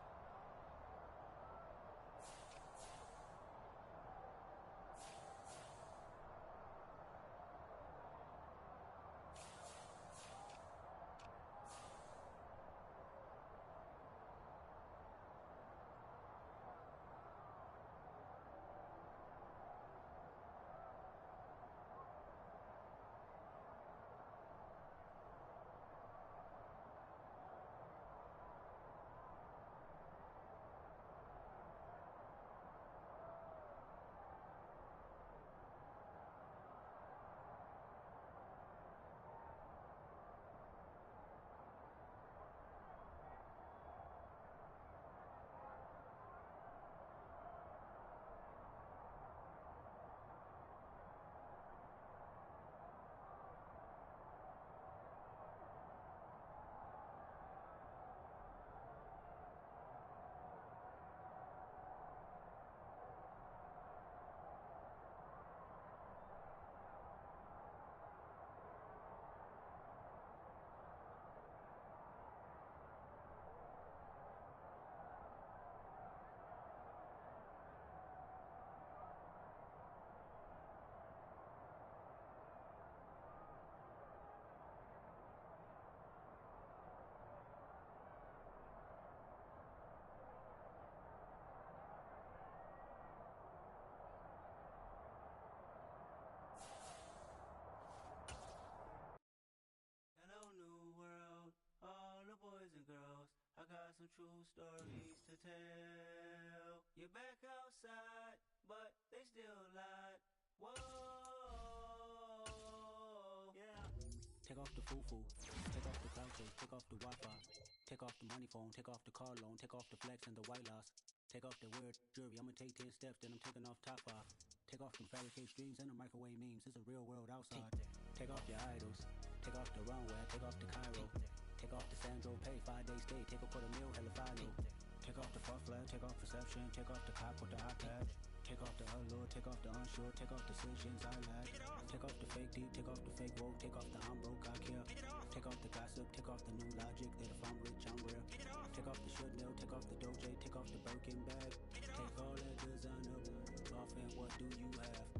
Some true stories to tell. You're back outside, but they still lied. Whoa, yeah. Take off the foo-foo, take off the cloud chase, take off the Wi-Fi, take off the money phone, take off the car loan, take off the flex and the white loss, take off the weird jewelry. I'ma take 10 steps, then I'm taking off top 5. Take off the fabricate streams and the microwave memes. It's a real world outside. Take off your idols, take off the runway, take off the Cairo. Take off the Sandro pay, 5-day stay, take a $250,000, hella final. Take off the far flag, take off perception, take off the cop with the iPad. Take off the allure, take off the unsure, take off decisions I lack. Take off the fake deep, take off the fake woke, take off the I'm broke, I care. Take off the gossip, take off the new logic, that if I'm rich, I'm real. Take off the should know, take off the Doge, take off the Birkin bag. Take all that designer off and what do you have?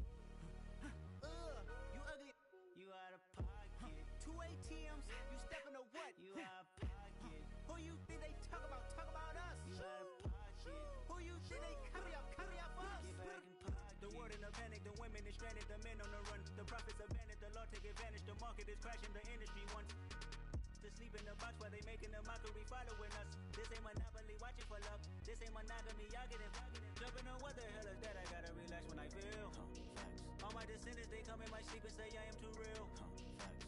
You ugly, you out of pocket. 2 ATMs, you stepping to what? You out of pocket. Who you think they talk about us? You out of pocket. Who you think they carry up for us? Get back in pocket. The world in a panic, the women is stranded, the men on the run. The profits abandoned, the law take advantage, the market is crashing, the industry wants to sleep in the box while they making a mockery following us. This ain't monopoly, watching for luck. This ain't monogamy, y'all get it. Jumping on what the hell is that? I gotta relax when I feel. All my descendants, they come in my sleep and say I am too real.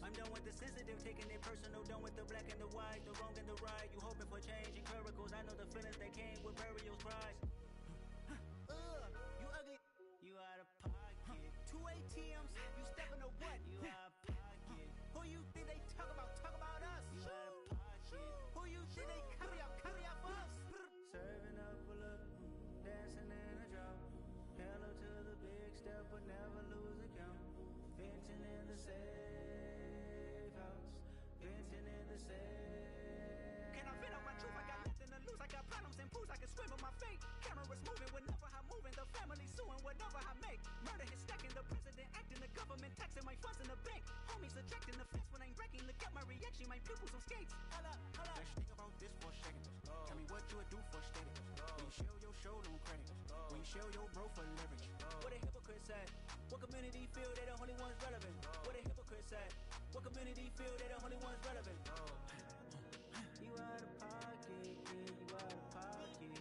I'm done with the sensitive, taking it personal, done with the black and the white, the wrong and the right. You hoping for change and miracles, I know the feelings that came with burial cries. You ugly, you out of pocket. 2 ATMs, you stepping to what? You out of pocket. Who you think they talk about us? You out of pocket. Who you think they carry up for us? Serving up a look, dancing in a drop. Hella to the big step, but never lose a count. Venting in the safe house, venting in the safe. Can I vent out my truth? I got nothing to lose. I got problems and pools. I can swim with my fate. Cameras moving whenever I'm moving. The family suing whatever I make. Murder is stacking. The president acting. The government taxing my funds in the bank. call me subtracting the flex when I'm breaking. Look at my reaction, my pupils on skates. Hold up. Let's think about this for a second. Tell me what you would do for steady. When you show your show, no credit. When you show your bro for leverage. What a hypocrite said. What community feel they the only ones relevant? What a hypocrite said. What community feel they the only ones relevant? You out of pocket, yeah, you out of pocket.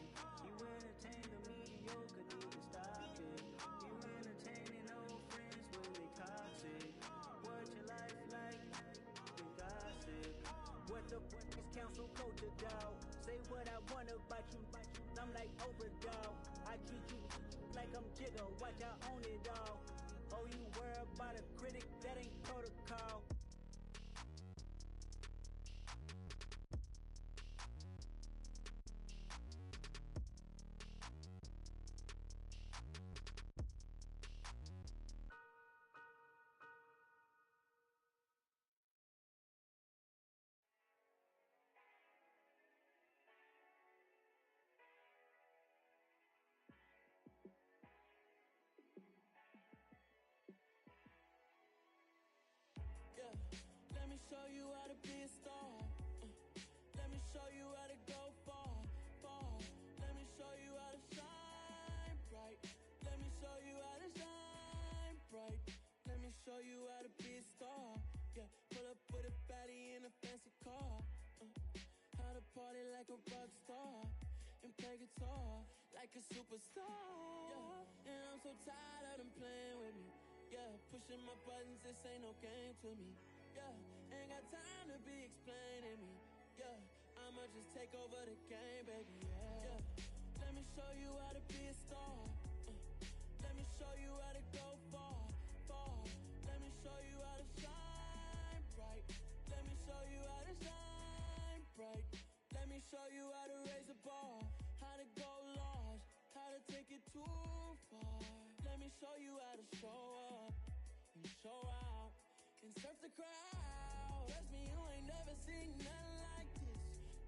You entertain the mediocre, need to stop it. You entertaining old friends when they toxic. What your life like? Then gossip. What the fuck is council culture, dog? Say what I want about you. I'm like overdog. I treat you like I'm Jigga. Watch I own it all. Oh, you worry about a critic? That ain't protocol. Yeah, let me show you how to be a star. Let me show you how to go far, far. Let me show you how to shine bright. Let me show you how to shine bright. Let me show you how to be a star. Yeah, pull up with a baddie in a fancy car. How to party like a rock star and play guitar like a superstar. Yeah, and I'm so tired of them playing with me. Yeah, pushing my buttons, this ain't no game to me. Yeah, ain't got time to be explaining me. Yeah, I'ma just take over the game, baby. Yeah, let me show you how to be a star. Let me show you how to go far, far. Let me show you how to shine bright. Let me show you how to shine bright. Let me show you how to raise a bar, how to go large, how to take it too far. Let me show you how to show up and show out and surf the crowd. Trust me, you ain't never seen nothing like this.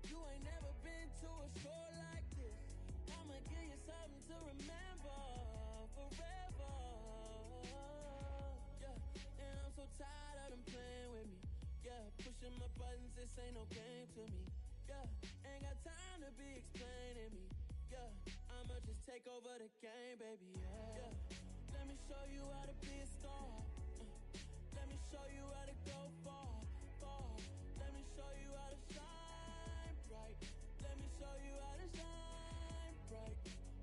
You ain't never been to a show like this. I'ma give you something to remember forever. Yeah, and I'm so tired of them playing with me. Yeah, pushing my buttons, this ain't no game to me. Yeah, ain't got time to be explaining me. Yeah, I'ma just take over the game, baby. Yeah, let me show you how to be a star. Let me show you how to go far, far. Let me show you how to shine bright. Let me show you how to shine bright.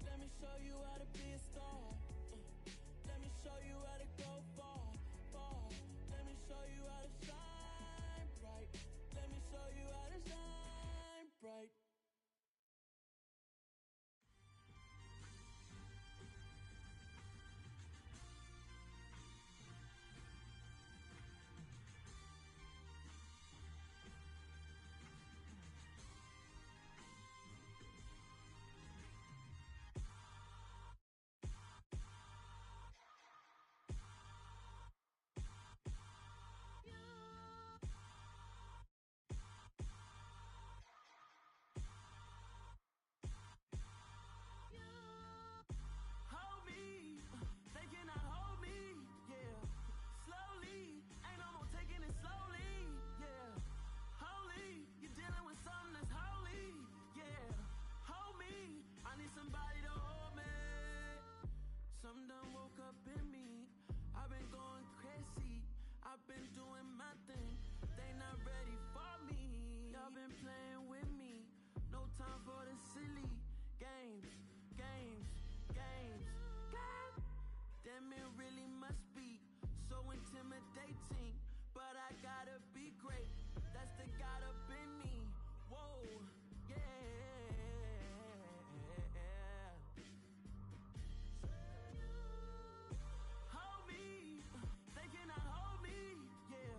Let me show you how to be a star. Let me show you how to go far, far. Let me show you how to shine bright. Let me show you how to shine bright. Hold me, they cannot hold me, yeah. Slowly, ain't no more taking it slowly, yeah. Holy, you're dealing with something that's holy, yeah. Hold me, I need somebody to hold me. Something done woke up in me. I've been going crazy, I've been doing my thing. They not ready for me. Y'all been playing with me. No time for the silly games, games, games, games. Damn, it really must be so intimidating. But I gotta be great, that's the God up in me. Whoa, yeah. Hold me, they cannot hold me, yeah.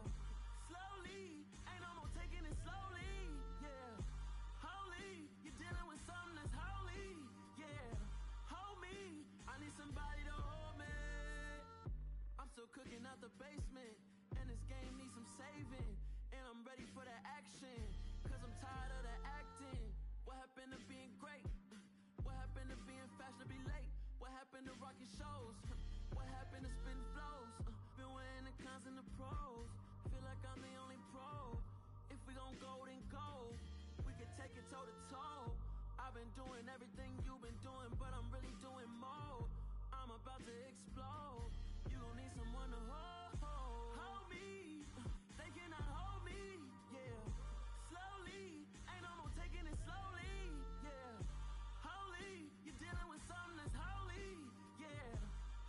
Slowly, ain't no more taking it slowly, yeah. Holy, you're dealing with something that's holy, yeah. Hold me, I need somebody to hold me. I'm still cooking out the basement, and this game needs some saving. And I'm ready for the action, cause I'm tired of the acting. What happened to being great? What happened to being fashionably late? What happened to rocking shows? What happened to spitting flows? Been weighing the cons and the pros. I'm the only pro. If we gon' go, then go. We can take it toe to toe. I've been doing everything you've been doing, but I'm really doing more. I'm about to explode. You gon' need someone to hold me. They cannot hold me, yeah. Slowly, ain't no more taking it slowly, yeah. Holy, you're dealing with something that's holy, yeah.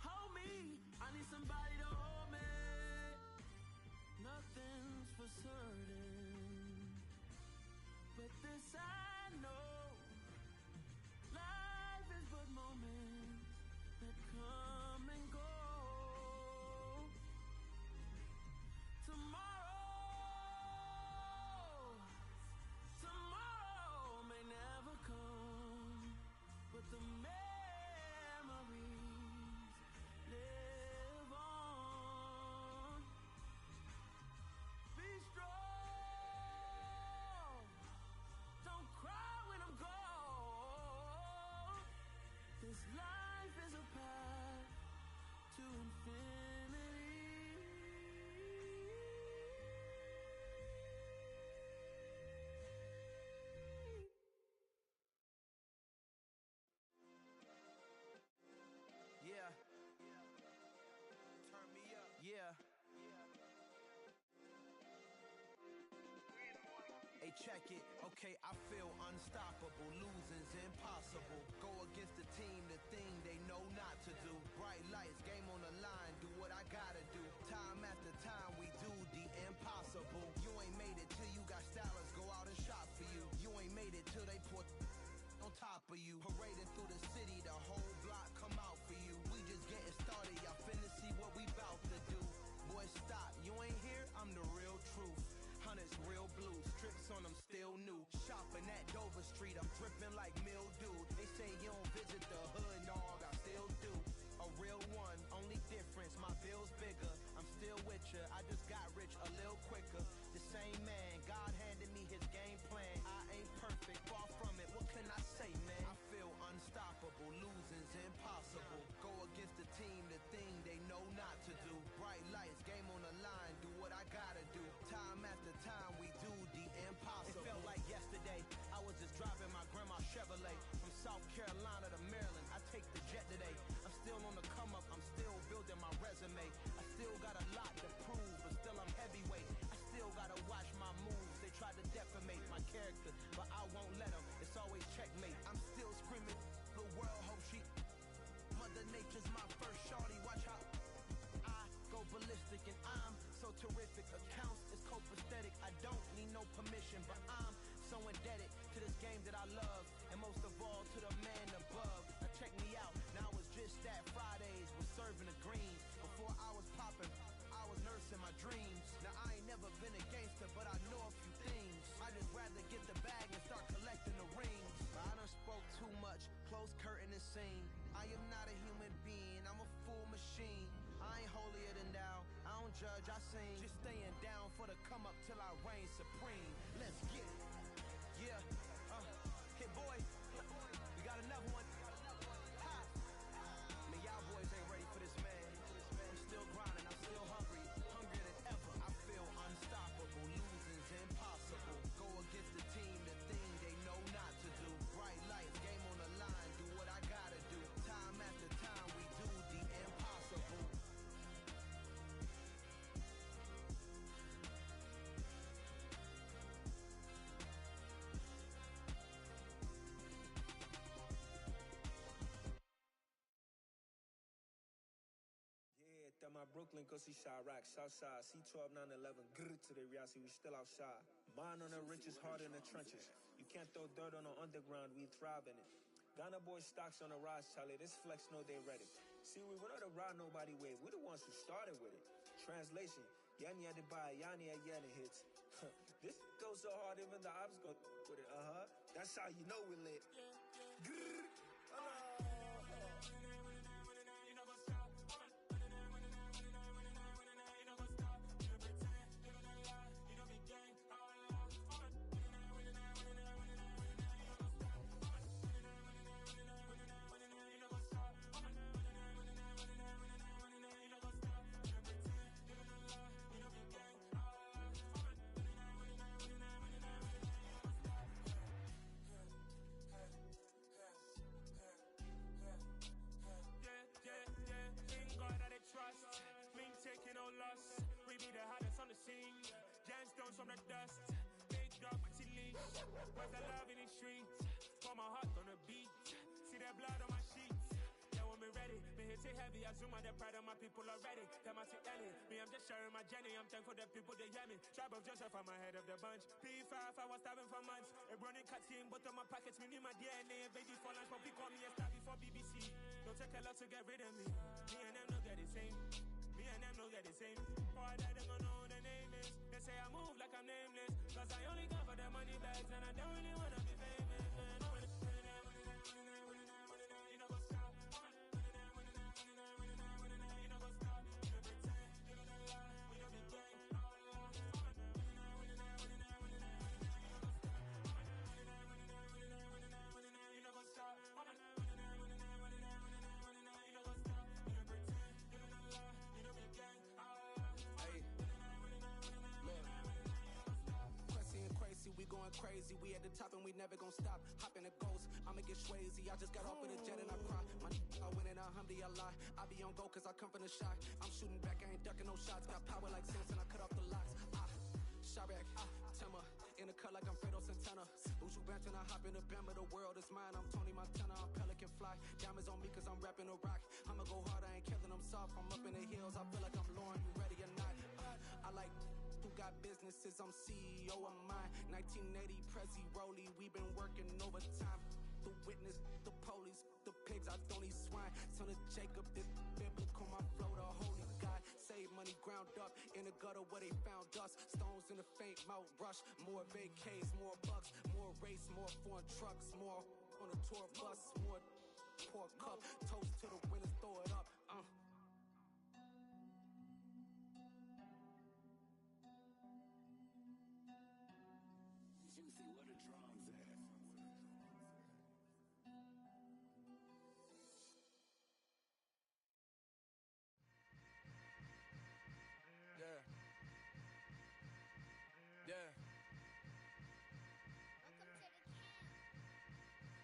Hold me, I need somebody to hold me. Nothing's for certain, but this I know. Life is but moments that come and go. Tomorrow may never come, but the memories live on. Be strong, don't cry when I'm gone. This life is a path to infinity. Yeah. Turn me up. Yeah. Hey, check it. Okay, I feel unstoppable. Losing's impossible. Go against the team, the thing they know not to do. Bright lights, game on the line, do what I gotta do. Time after time, we do the impossible. You ain't made it till you got stylers go out and shop for you. You ain't made it till they put on top of you. Parading through the city, the whole block come out for you. We just getting started, y'all finna see what we bout to do. Boy, stop, you ain't here, I'm the real truth. Hunters real blue, strips on them still new. Shopping at Dover Street, I'm dripping like mildew. They say you don't visit the hood, dog, I still do. A real one, only difference, my bill's bigger. I'm still with ya, I just got rich a little quicker. The same man, God handed me his game plan. I ain't perfect, far from it, what can I say, man? I feel unstoppable, losing's impossible. Go against the team, the thing they know not to do. Bright lights, game on the line, do what I gotta do. Time after time, we do the impossible. It felt like yesterday, I was just driving my grandma's Chevrolet. From South Carolina to Maryland, I take the jet today. I'm still on the come up, I'm still building my resume. I still got a lot to prove, but still I'm heavyweight. I still gotta watch my moves. They tried to defamate my character, but I won't let them. It's always checkmate. I'm still screaming, the world hope she. Mother Nature's my first shorty, watch how I go ballistic, and I'm so terrific. Accounts is copacetic, I don't need no permission, but I'm so indebted to this game that I love, and most of all to the man above. Now check me out, now it's just that Fridays was serving the greens. Before I was popping, I was nursing my dreams. Now I ain't never been a gangster, but I know a few things. I just rather get the bag and start collecting the rings. But I done spoke too much, close curtain and scene. I am not a human being, I'm a full machine. I ain't holier than thou, I don't judge, I sing. Just staying down for the come up till I reign supreme. Let's get it. Yeah, hey boy, we got another one. Ha. Man, y'all boys ain't ready for this, man. I'm still grinding, I'm still hungry, hungrier than ever. I feel unstoppable, losing's impossible. Go against the team, the thing they know not to do. Bright lights, game on the line, do what I gotta do. Time after time, we do the impossible. Yeah, that my Brooklyn, go see Chirac, Southside, C12, 911, grrr to the reality, we still outside. Mine on the riches, hard in the trenches. You can't throw dirt on the underground, we thrive in it. Ghana boys stocks on the rise, Charlie, this flex know they ready. See, we were not a ride nobody wave, we the ones who started with it. Translation, Yani had to buy, Yani had Yanni hits. This goes so hard, even the ops go with it, That's how you know we lit. Grrr, rose from the dust. Big dog, pretty leash. Where's the love in the streets? Pour my heart on the beat. See that blood on my sheets. Yeah, when me ready, me hit it heavy. I zoom out the pride of my people already. Tell my sweet Ellie, me I'm just sharing my journey. I'm thankful that people they hear me. Tribe of Joseph, I'm ahead of the bunch. P5, I was starving for months. A running cutscene, but on my pockets, me need my DNA. Baby for lunch, but we call me a star before BBC. Don't take a lot to get rid of me. Me and them no get the same. Me and them no get the same. Boy, that them gonna know who the name is. They say I move like I'm nameless. Cause I only come for the money bags and I don't really wanna be famous. You know what's up? You know what's up? You know pretend. You know the lie. You know the gang. You know what's up? We going crazy, we at the top and we never gonna stop. Hop in a ghost, I'ma get swayzy. I just got off of the jet and I cry. I win it, alhamdulillah. I be on go cause I come from the shot. I'm shooting back, I ain't ducking no shots. Got power like Samson, I cut off the locks. Shabak, Timmer, in the cut like I'm Fredo Santana. Uju Banton, I hop in the Bama, the world is mine. I'm Tony Montana, I'm Pelican Fly. Diamonds on me cause I'm rapping a rock. I'ma go hard, I ain't killing them soft. I'm up in the hills, I feel like I'm Lauren, you ready or not? I like who got businesses, I'm CEO of mine. 1980, Prezi Rolly, we been working overtime. The witness, the police, the pigs, I don't eat swine. Son of Jacob, this biblical, my flow, the holy God. Save money ground up in the gutter where they found dust. Stones in the faint mouth rush. More vacays, more bucks, more race, more foreign trucks, more on a tour bus, more pour cup. Toast to the winners, throw it up. Juicy, where the drums at? Yeah. Yeah.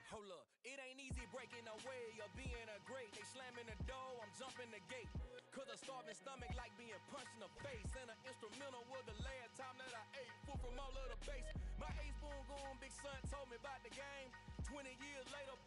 Hold up, it ain't easy breaking away or being a great. They slamming the door, I'm jumping the gate. Cause a starving stomach like being punched in the face. And an instrumental was the last time that I ate. Food from all of the base. My ace boom goon, big son told me about the game. 20 years later,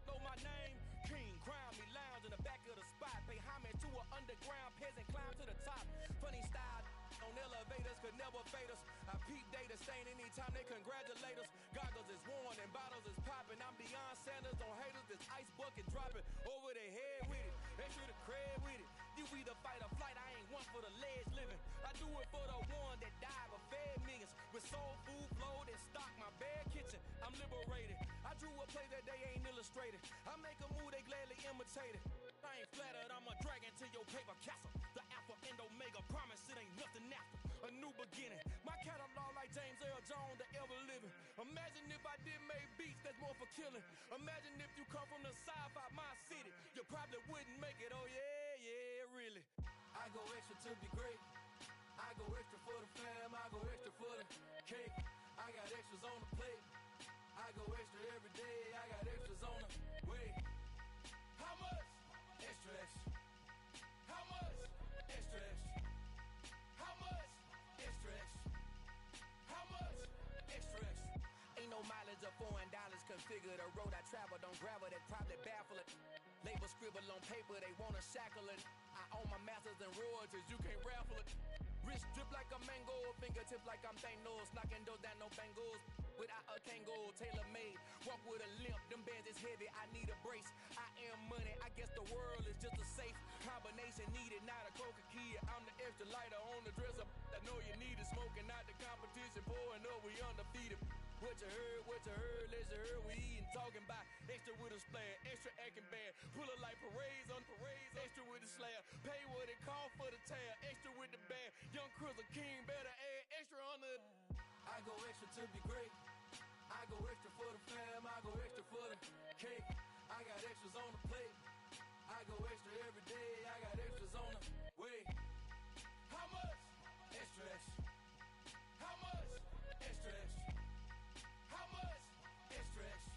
know my name. King, crown me, lounge in the back of the spot. Pay homage to an underground peasant, climb to the top. Funny style on elevators could never fade us. I peep data stain anytime they congratulate us. Goggles is worn and bottles is popping. I'm beyond Sanders on haters, this ice bucket dropping over their head with it. They should have cred with it. You either fight or flight, I ain't one for the ledge living. I do it for the one that died but fed millions. With soul food flowed and stock my bare kitchen. I'm liberated. I drew a play that they ain't illustrated. I make a move, they gladly imitate it. I ain't flattered, I'm a dragon to your paper castle. The Alpha and Omega, promise it ain't nothing after. A new beginning. My catalog like James Earl Jones, the ever living. Imagine if I did make beats that's more for killing. Imagine if you come from the sci-fi, my city. You probably wouldn't make it, oh yeah, really. I go extra to be great. I go extra for the fam, I go extra for the cake. I got extras on the plate. I go extra every day, I got extras on the way. How much? Extra, extra. How much? Extra, extra. How much? Extra, extra. How much? Extra, extra. Ain't no mileage of $4 configure the road I travel. Don't gravel that probably baffle it. Label scribble on paper, they wanna shackle it. I own my masters and royalties, you can't raffle it. Wrist drip like a mango, fingertip like I'm Thanos. Knocking those down, no bangles. Without a Kango, tailor-made. Walk with a limp, them bands is heavy, I need a brace. I am money, I guess the world is just a safe combination needed, not a coca key. I'm the extra lighter on the dresser. I know you need it, smoking out the competition, pouring up, we undefeated. What you heard, let's heard, we eating, talking about extra with a splash, extra acting bad, pull it like parades on parades, extra with the slab, pay what it cost for the tab, extra with the band, young Chris a king, better add extra on the. I go extra to be great, I go extra for the fam, I go extra for the cake, I got extras on the plate, I go extra every day, I got extras on the way. How much? Extra, extra. How much? Extra, extra. How much? Extra, extra.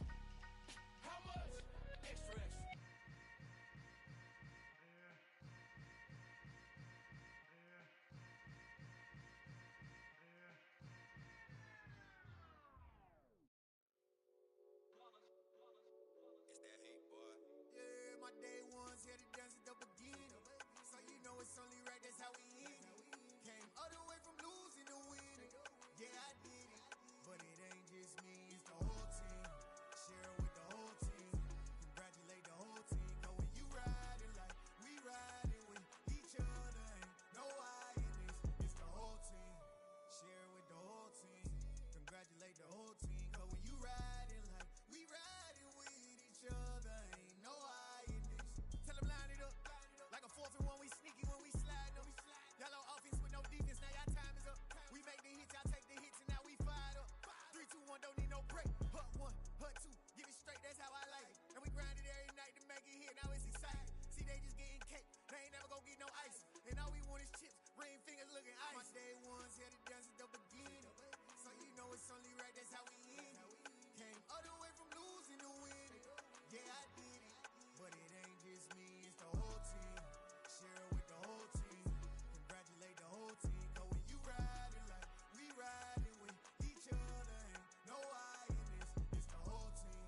How much? Extra, extra. it's only right, that's how we end it. Came all the way from losing to winning. Yeah, I did it, but it ain't just me, it's the whole team. Share it with the whole team. Congratulate the whole team. Cause when you riding like we riding with each other, ain't no I in this. It's the whole team. Share it with the whole team. Congratulate the whole team. Cause when you riding like we riding with each other, ain't no I in this. Tell them line it up. Like a 4th and 1, we sneaky when we slide them. Yellow offense with no defense, now y'all time is up. We make the hits, y'all take the hits, and now we fired up. 3, 2, 1, don't need no break. Hut 1, hut 2, give it straight, that's how I like it. And we grind it every night to make it hit, now it's exciting. See, they just getting cake, they ain't never gonna get no ice. And all we want is chips, ring fingers looking ice. My day ones had to dance at the beginning. So you know it's only right, that's how we end it. Came all the way from losing to winning. Yeah, I did it, but it ain't just me, it's the whole team. Share it with the whole team. Congratulate the whole team. Cause when you riding like we riding with each other, ain't no I in this. It's the whole team.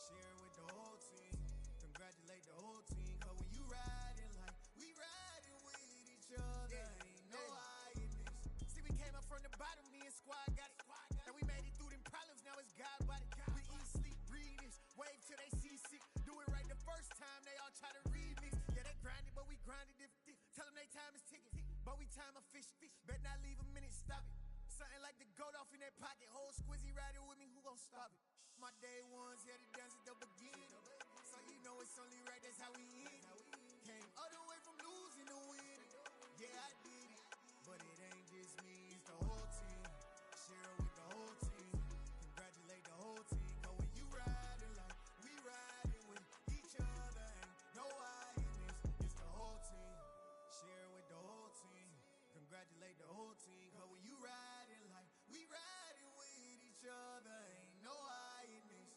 Share it with the whole team. Congratulate the whole team. Cause when you riding like we riding with each other, ain't no I in this. See, we came up from the bottom, me and squad got it. And we made it through them problems, now it's God body. We eat, sleep, breathe this. Wave till they see sick. Do it right the first time, they all try to remix. Yeah, they grinded, but we grinded different. Tell them they time is ticking, but we time a fish. Bet not leave a minute, stop it. Something like the goat off in that pocket. Whole squizzy riding with me, who gon' stop it? My day ones had to dance at the beginning. So you know it's only right, that's how we end it. Came all the way from losing to winning. Yeah, I did it, but it ain't just me, it's the whole team. Share it with the whole team. Congratulate the whole team. Cause when you riding like we riding with each other, ain't no I in this. It's the whole team. Share it with the whole team. Congratulate the whole team. Cause when you riding like we riding with each other, ain't no I in this.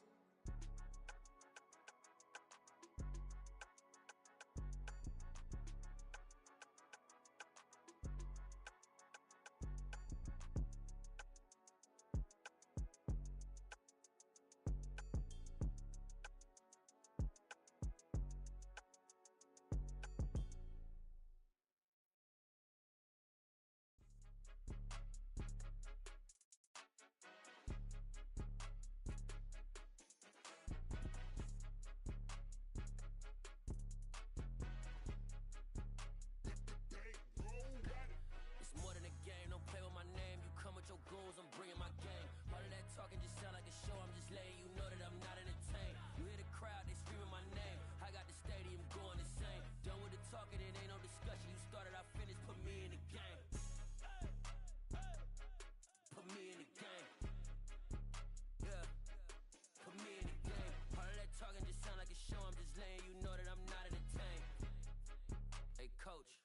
It's more than a game, don't play with my name. You come with your goons, I'm bringing my game. All of that talking just sound like a show, I'm just letting you know that I'm not entertained. You hear the crowd, they screaming my name. I got the stadium going insane. Done with the talking, it ain't no discussion. You started, I finished, put me in the game. Put me in the game. Yeah, put me in the game. All of that talking just sound like a show, I'm just letting you know that I'm not entertained. Hey coach,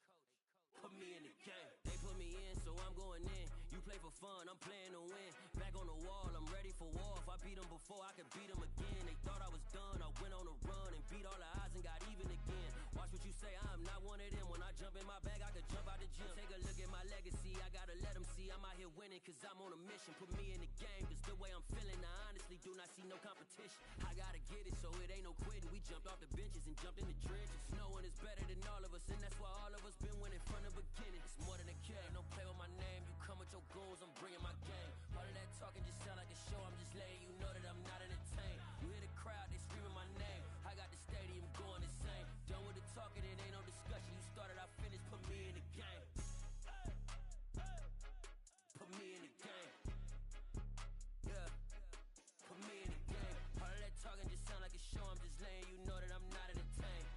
put me in the game. They put me in, so I'm going in. You play for fun, I'm playing to win. Back on the wall, I'm ready for war. If I beat them before, I could beat them again. They thought I was done, I went on a run and beat all the odds and got even again. Watch what you say, I'm not one of them. When I jump in my bag, I could jump out the gym. Take a look at my legacy, I gotta let them see I'm out here winning, cause I'm on a mission. Put me in the game, cause the way I'm feeling, I honestly do not see no competition. I gotta get it, so it ain't no quitting. We jumped off the benches and jumped in the trenches. No one is better than all of us, and that's why all of us been winning from the beginning. It's more than a game, don't play with my name. You come with your goals, I'm bringing my game. All of that talking just sound like a show, I'm just letting you know that I'm not entertained. You hear the crowd, they screaming my name. I got the stadium going insane. Done with the talking, it ain't no discussion. You started, I finished, put me in the game. Put me in the game. Yeah, put me in the game. All of that talking just sound like a show, I'm just letting you know that I'm not entertained.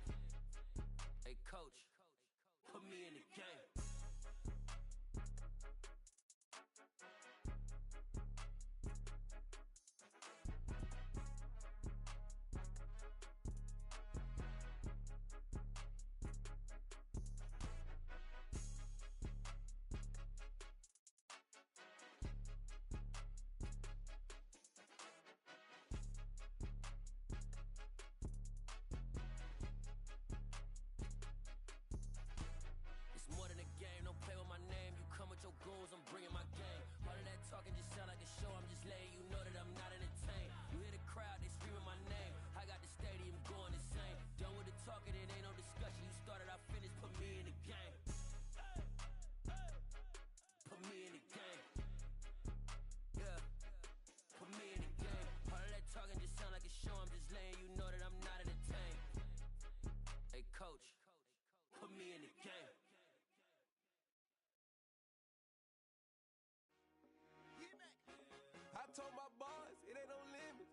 Put me in the game. I told my boys it ain't no limits.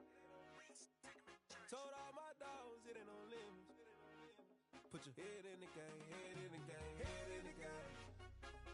Told all my dogs it ain't no limits. Put your head in the game, head in the game, head in the game.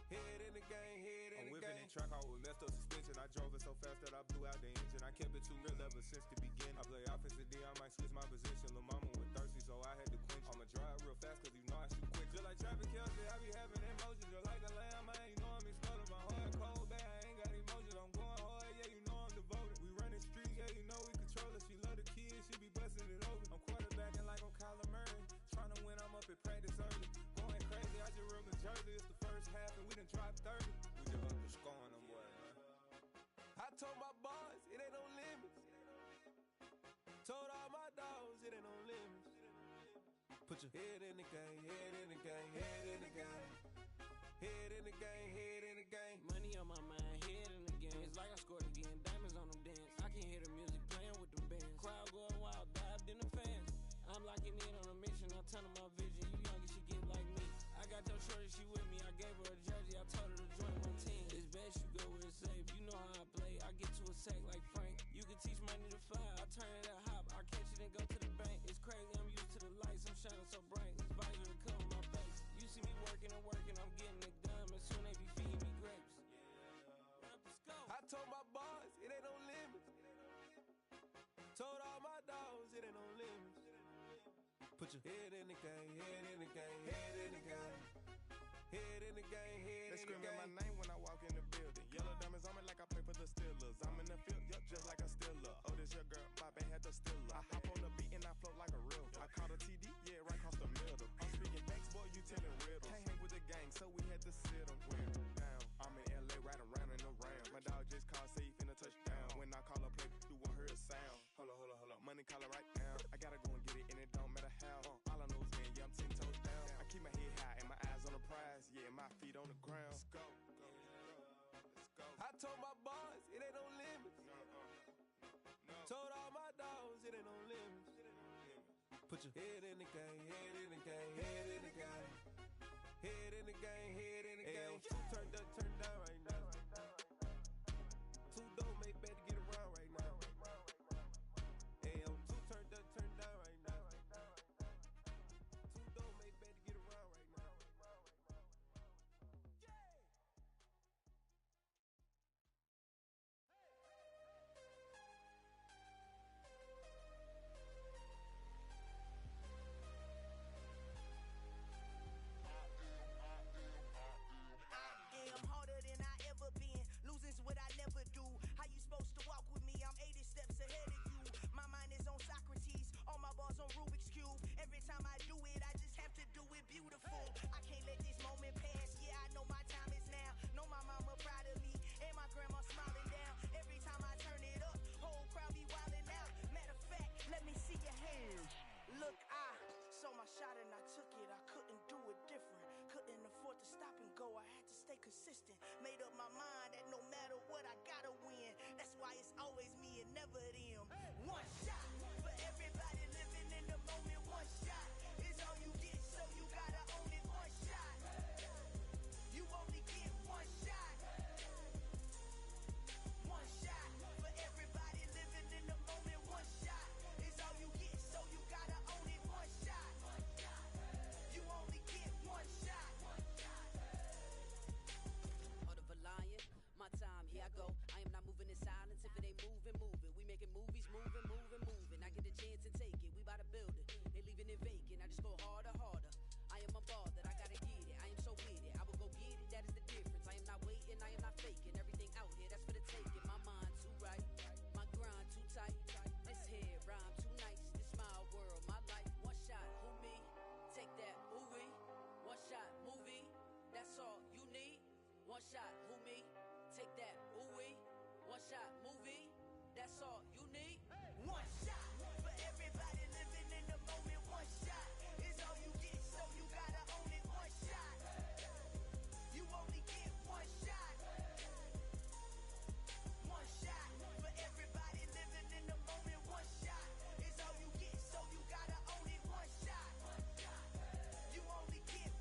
Head in the game, head in the game. I'm whipping in track out with messed up suspension. I drove it so fast that I blew out the engine. I kept it too real ever since the beginning. I play offensive D, I might switch my position. Lil' mama was thirsty, so I had to quench. I'ma drive real fast, cause you know I shoot quick. Just like traffic Kelsey, I be having emotions. Just like a lamb, man, you know I'm exploding. My heart cold, bad, I ain't got emotions. I'm going hard, yeah, you know I'm devoted. We running streets, yeah, you know we control it. She love the kids, she be busting it over. I'm quarterbacking like I'm Kyler Murray. Trying to win, I'm up at practice early. Going crazy, I just real Jersey. It's the first half and we done dropped 30. We just up to scoring them, boy, man. I told my boys it ain't no limits. Told all my dogs it ain't no limits. Put your head in the game, head in the game, head in the game. Head in the game, head in the game. Money on my mind, head in the game. It's like I scored again, diamonds on them dance. I can hear the music playing with them bands. Crowd going wild, dived in the fans. I'm locking in on a mission, I'm turning my vision. You young and she get like me. I got your shorty, she with me. I gave her a jersey, I told her to join my team. It's best you go where it's safe. You know how I play. I get to a sack like Frank. You can teach money to fly. I turn it up hop. I catch it and go to the bank. It's crazy, I'm used to the lights. I'm shining so bright. This visor to cover my face. You see me working and working. I'm getting it done. And soon they be feeding me grapes. I told my boys it ain't no limits. Told all my dogs it ain't no limits. Put your head in the game, head in the game, head in the game. Head in the game, head in the game. They screaming my name when I walk in the building. Yellow diamonds on me like I play for the Steelers. I'm in the field, yup, just like a Steeler. Oh, this your girl, my band had the Steeler. I hop on the beat and I float like a river. I caught a TD, yeah, right across the middle. I'm speaking thanks, boy, you telling riddles. Can't hang with the gang, so we had to sit them down. I'm in LA, riding around in the Ram. My dog just called, say he finna touchdown. When I call a play, you won't hear a sound. Hold up, money call it right now. I gotta go and get it, and it don't matter how. All I know is win, yeah, I'm 10 toes down. I keep my head high and my eyes on the prize. Yeah, my feet on the ground. Let's go. I told my boys it ain't no limits. Told all my dogs it ain't no limits. Put your head in the game, head in the game, head in the game. Head in the game, head in the game. Turned up, turned down right now. Too dope, make better get around right now. Hey, I'm too turned up, turned down right now. Too dope, make better get around right now. I'm harder than I ever been. Losing's what I never do. How you supposed to walk with me? I'm 80 steps ahead of you. My mind is on Socrates. All my bars on Rubik's Cube. Every time I do it, I just have to do it beautiful. I can't let this moment pass. Yeah, I know my time is now. Know my mama proud of me. And my grandma smiling down. Every time I turn it up, whole crowd be wilding out. Matter of fact, let me see your hands. Look, I saw my shot and I took it. I couldn't do it different. Couldn't afford to stop and go. I had to stay consistent. Made up my mind that no matter what, I gotta win. That's why it's always me and never them. One shot for everybody living in the moment. One shot is all you get, so you gotta own it. One shot. You only get one shot. One shot for everybody living in the moment. One shot is all you get, so you gotta own it. One shot. You only get one shot. Order of a lion, my time, here I go. I am not moving in silence. If it ain't moving, moving. We making movies, moving, moving, moving. I get a chance and take it. We bout to build it. They leaving it vacant. I just go harder, harder. I am a ball that I gotta get it. I am so with it. I will go get it. That is the difference. I am not waiting. I am not faking. Everything out here, that's for the taking. My mind too right. My grind too tight. This head rhyme too nice. This my world, my life. One shot, who me? Take that, ooh wee. One shot, movie. That's all you need. One shot, who me? Take that, ooh wee. One shot, movie. That's all you need. One shot for everybody living in the moment. One shot is all you get, so you gotta own it. One shot. You only get one shot. One shot for everybody living in the moment. One shot is all you get, so you gotta own it. One shot. You only get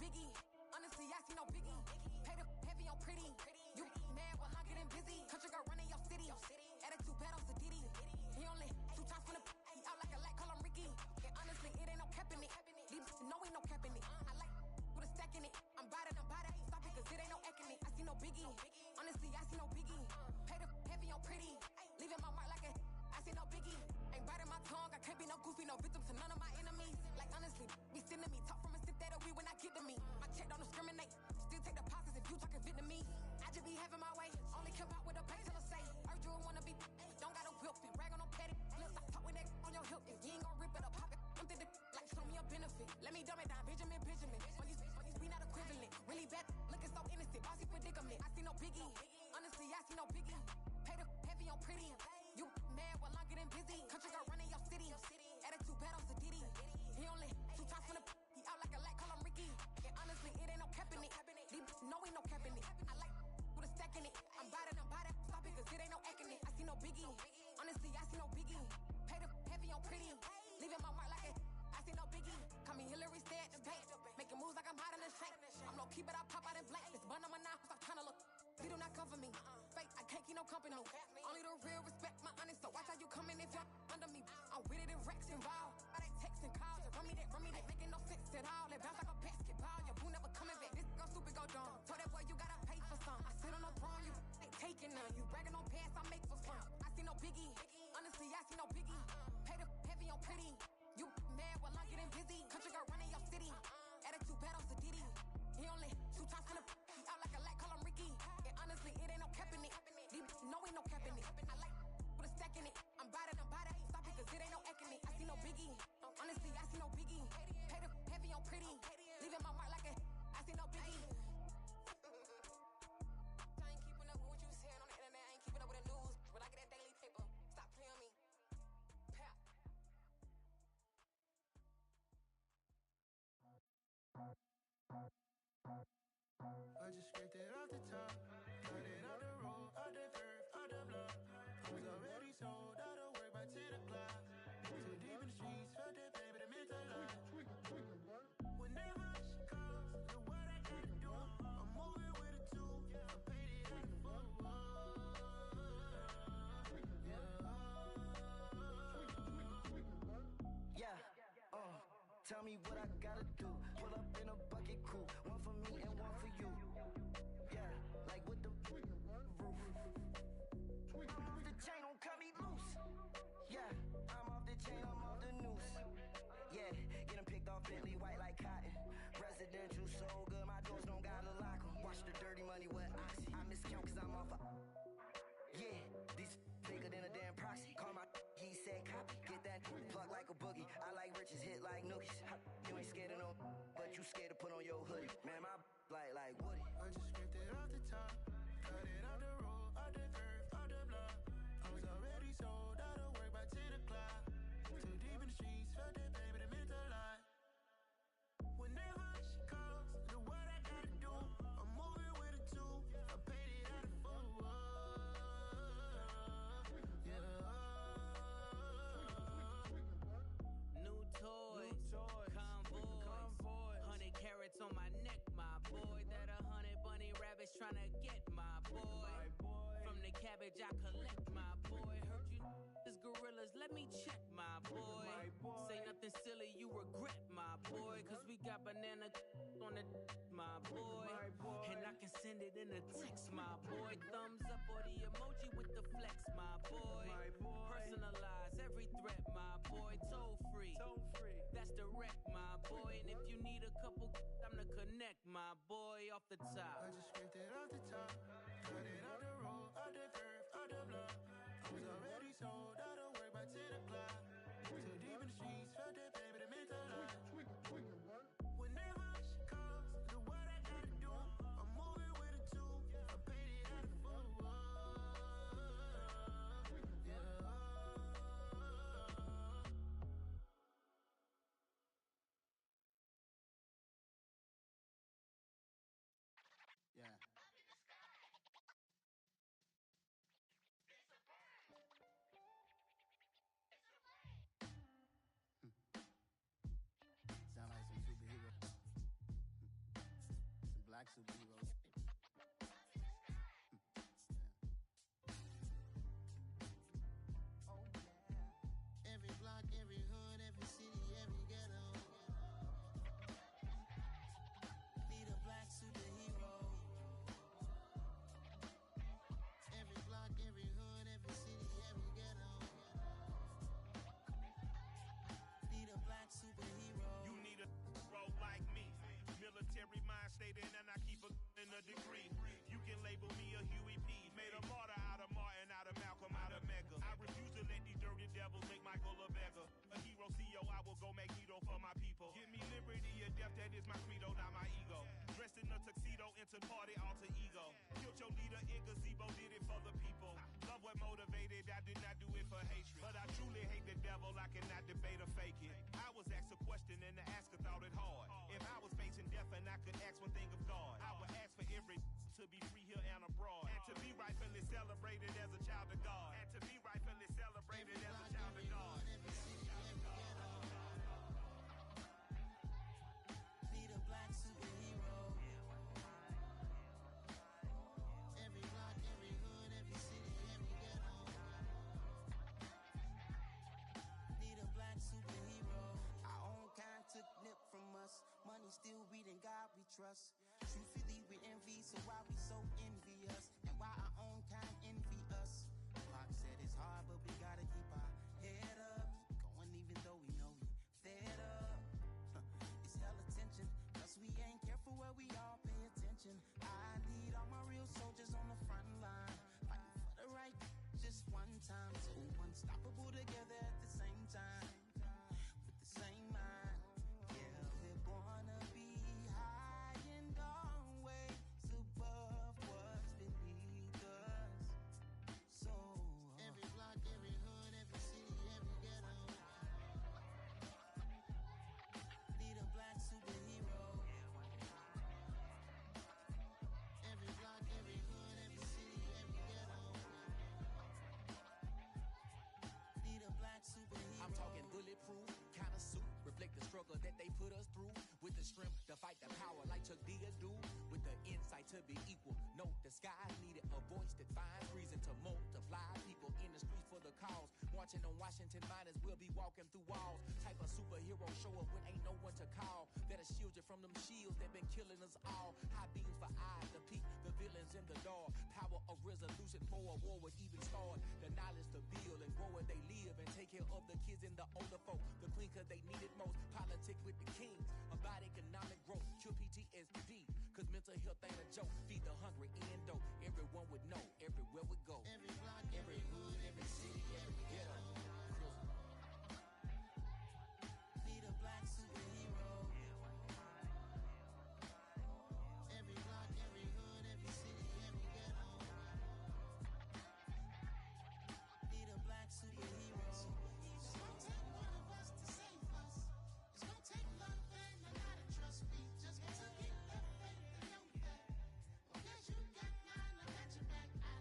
biggie. Honestly, I see no biggie. Pay the heavy on pretty. You mad while I'm getting busy. Country girl running your city. Attitude bad on Diddy. He only 2 times from the he out like a light, call him Ricky. And honestly, it ain't no cap in it. These no ain't no cap in it. I like with a stack in it. I'm bad, stop it, cause it ain't no eck in it. I see no biggie. Honestly, I see no biggie. Pay the heavy on pretty. Leaving my mark like a I see no biggie. Ain't biting my tongue, I can't be no goofy, no victim to none of my enemies. Like honestly, be sending me talk from a sip that we when I get to me. My check don't discriminate, still take deposits if you talking Vietnamese. I just be having my way, only come out with a pay till I say. Urge you wanna be, don't got no whip, rag on no petty. Look, I talk with that on your hip, if you ain't gon' rip it or pop it. I'm the like show me a benefit. Let me dumb it down, Benjamin. We not equivalent, really bad, looking so innocent, bossy predicament. I see no biggie, honestly, I see no biggie. Pay the heavy on pretty. You mad while I'm getting busy. Country girl running your city. Attitude bad on Diddy. He only 2 times from the he out like a light, call him Ricky. And honestly, it ain't no cap in it. No ain't no cap in it. I like with a stack in it. I'm bad, stop it, cause it ain't no eck in it. I see no biggie. Honestly, I see no biggie. Pay the heavy on pretty. Leaving my mark like it. I see no biggie. Call me Hillary, stay at the bank. Making moves like I'm hot in the shank. I'm low key, but I pop out in blank. This bun on my knife, stop trying to look. They do not come for me. Fake, I can't keep no company. Only the real respect my honest. So watch how you coming if you're under me. I'm with it and Rex involved. I they text and calls. Run me that, making no sense at all. They bounce like a basketball. Your boo never coming back. This go stupid, go dumb. Told that boy you gotta pay for some. I sit on no throne, you ain't taking none. You bragging on pants, I make for fun. I see no biggie. Honestly, I see no biggie. Pay the heavy on pretty. You mad while I'm getting busy. Country girl running your city. Attitude bad on Diddy. He only 2 times from the he out like a light, call him Ricky. And honestly, it ain't no cap in it. No ain't no cap in it. I like with a stack in it. I'm bad, stop it, cause it ain't no eck in it. I see no biggie. Honestly, I see no biggie. Pay the heavy on pretty. Leaving my mark like a I see no biggie. I ain't keeping up with what you saying on the internet. I ain't keeping up with the news. But I get that daily paper. Stop playing on me. Pap. I just scraped it off the top, got it out the road, out the curve, out the block. I was already sold, out of work by 10 o'clock. Too deep in the streets, felt that baby, that meant a lot. Whenever she calls, do what I gotta do. I'm moving with a two, I paid it out the full. Yeah, tell me what I gotta do. Pull up in a bucket crew, one for me and one for you. Yeah, like with the roof. I'm off the chain, don't cut me loose. Yeah, I'm off the chain, I'm off the noose. Yeah, getting picked off Bentley white like cotton. Residential so good, my doors don't gotta lock 'em. Watch the dirty money with oxy. I miscount cause I'm off a yeah, these bigger than a damn proxy. Call my he said copy. Get that plug like a boogie. I like riches, hit like nookies. You ain't scared of no, but you scared to put on your hoodie. Man, my like Woody. I just scraped it off the top, cut it out the road, out the curve, out the block. I was already sold, out of work by 10 o'clock. Too deep in the streets, felt that baby, that meant a lot. Whenever she calls, do what I gotta do. I'm moving with a two, I paid it out of full. New toys, convoy, 100 carats on my neck, my boy. That 100 bunny rabbits tryna get my boy. From the cabbage I collect, my boy. Heard you is gorillas, let me check, my boy. Say nothing silly, you regret, my boy. Cause we got banana on the my boy. And I can send it in a text, my boy. Thumbs up or the emoji with the flex, my boy. Personalize every threat, my boy. Toll free, that's direct, my boy. And if you need a couple, I'm the connect, my boy, off the top. I just scraped it off the top, cut it out the road, out the curve, out the block. I was already sold, out of work by 10 o'clock. Too deep in the streets, felt that baby, that meant a lot. Whenever she calls, do what I gotta do. I'm moving with a two, I paid it out of full. Yeah. military mind state in, and I keep in a degree. You can label me a Huey P. Made a martyr out of Martin, out of Malcolm, out of Mega. I refuse to let these dirty devils make Michael a beggar. A hero CEO, I will go Magneto for my people. Give me liberty or death, that is my credo, not my ego. Dressed in a tuxedo, entered party, alter ego. Killed your leader in gazebo, did it for the people. Love what motivated, I did not do it for hatred. But I truly hate the devil, I cannot debate or fake it. I was asked a question and the asker thought it hard. If I was facing death and I could ask one thing of God, I would ask for every to be free here and abroad. And to be rightfully celebrated as a child of God. And to be rightfully celebrated as a child of God. Need a black superhero. Every block, every hood, every city, every ghetto. Need a black superhero. Our own kind took nip from us. Money still reading God we trust. Truthfully we envy, so why we so envious? And why our own kind envy us? Pac said it's hard, but we gotta keep our head up. Going even though we know we fed up. It's hell attention, cause we ain't careful where we all pay attention. I need all my real soldiers on the front line, fighting for the right just one time. So unstoppable together at the same time, with the same mind. Yeah, we're gonna be high and always above what's beneath us. So every block, every hood, every city, every ghetto. Need a black superhero. Every block, every hood, every city, every ghetto. Need a black superhero. I'm talking bulletproof, kind of suit, reflect the struggle that they put us through. With the strength to fight the power like Chuck D do. With the insight to be equal. Note the skies needed a voice that finds reason to multiply. People in the streets for the cause. Marching on Washington miners will be walking through walls. Type of superhero show up when ain't no one to call. That'll shield you from them shields that been killing us all. High beams for eyes to peek the villains in the dark. Power of resolution for a war would even start. The knowledge to build and grow where they live and take care of the kids and the older folk. The queen cause they need it most. Politics with the kings. About economic growth. Cure PTSD. Cause mental health ain't a joke. Feed the hungry and dope. Everyone would know. Everywhere we go. Every block, every hood, every city, every ghetto. Need a black superhero. Every block, every hood, every city, every ghetto. Need a black superhero. It's gonna take one of us to save us. It's gonna take love and a lot of trust. We just got to get that faith and know that. Well, guess you got mine, I got your back. I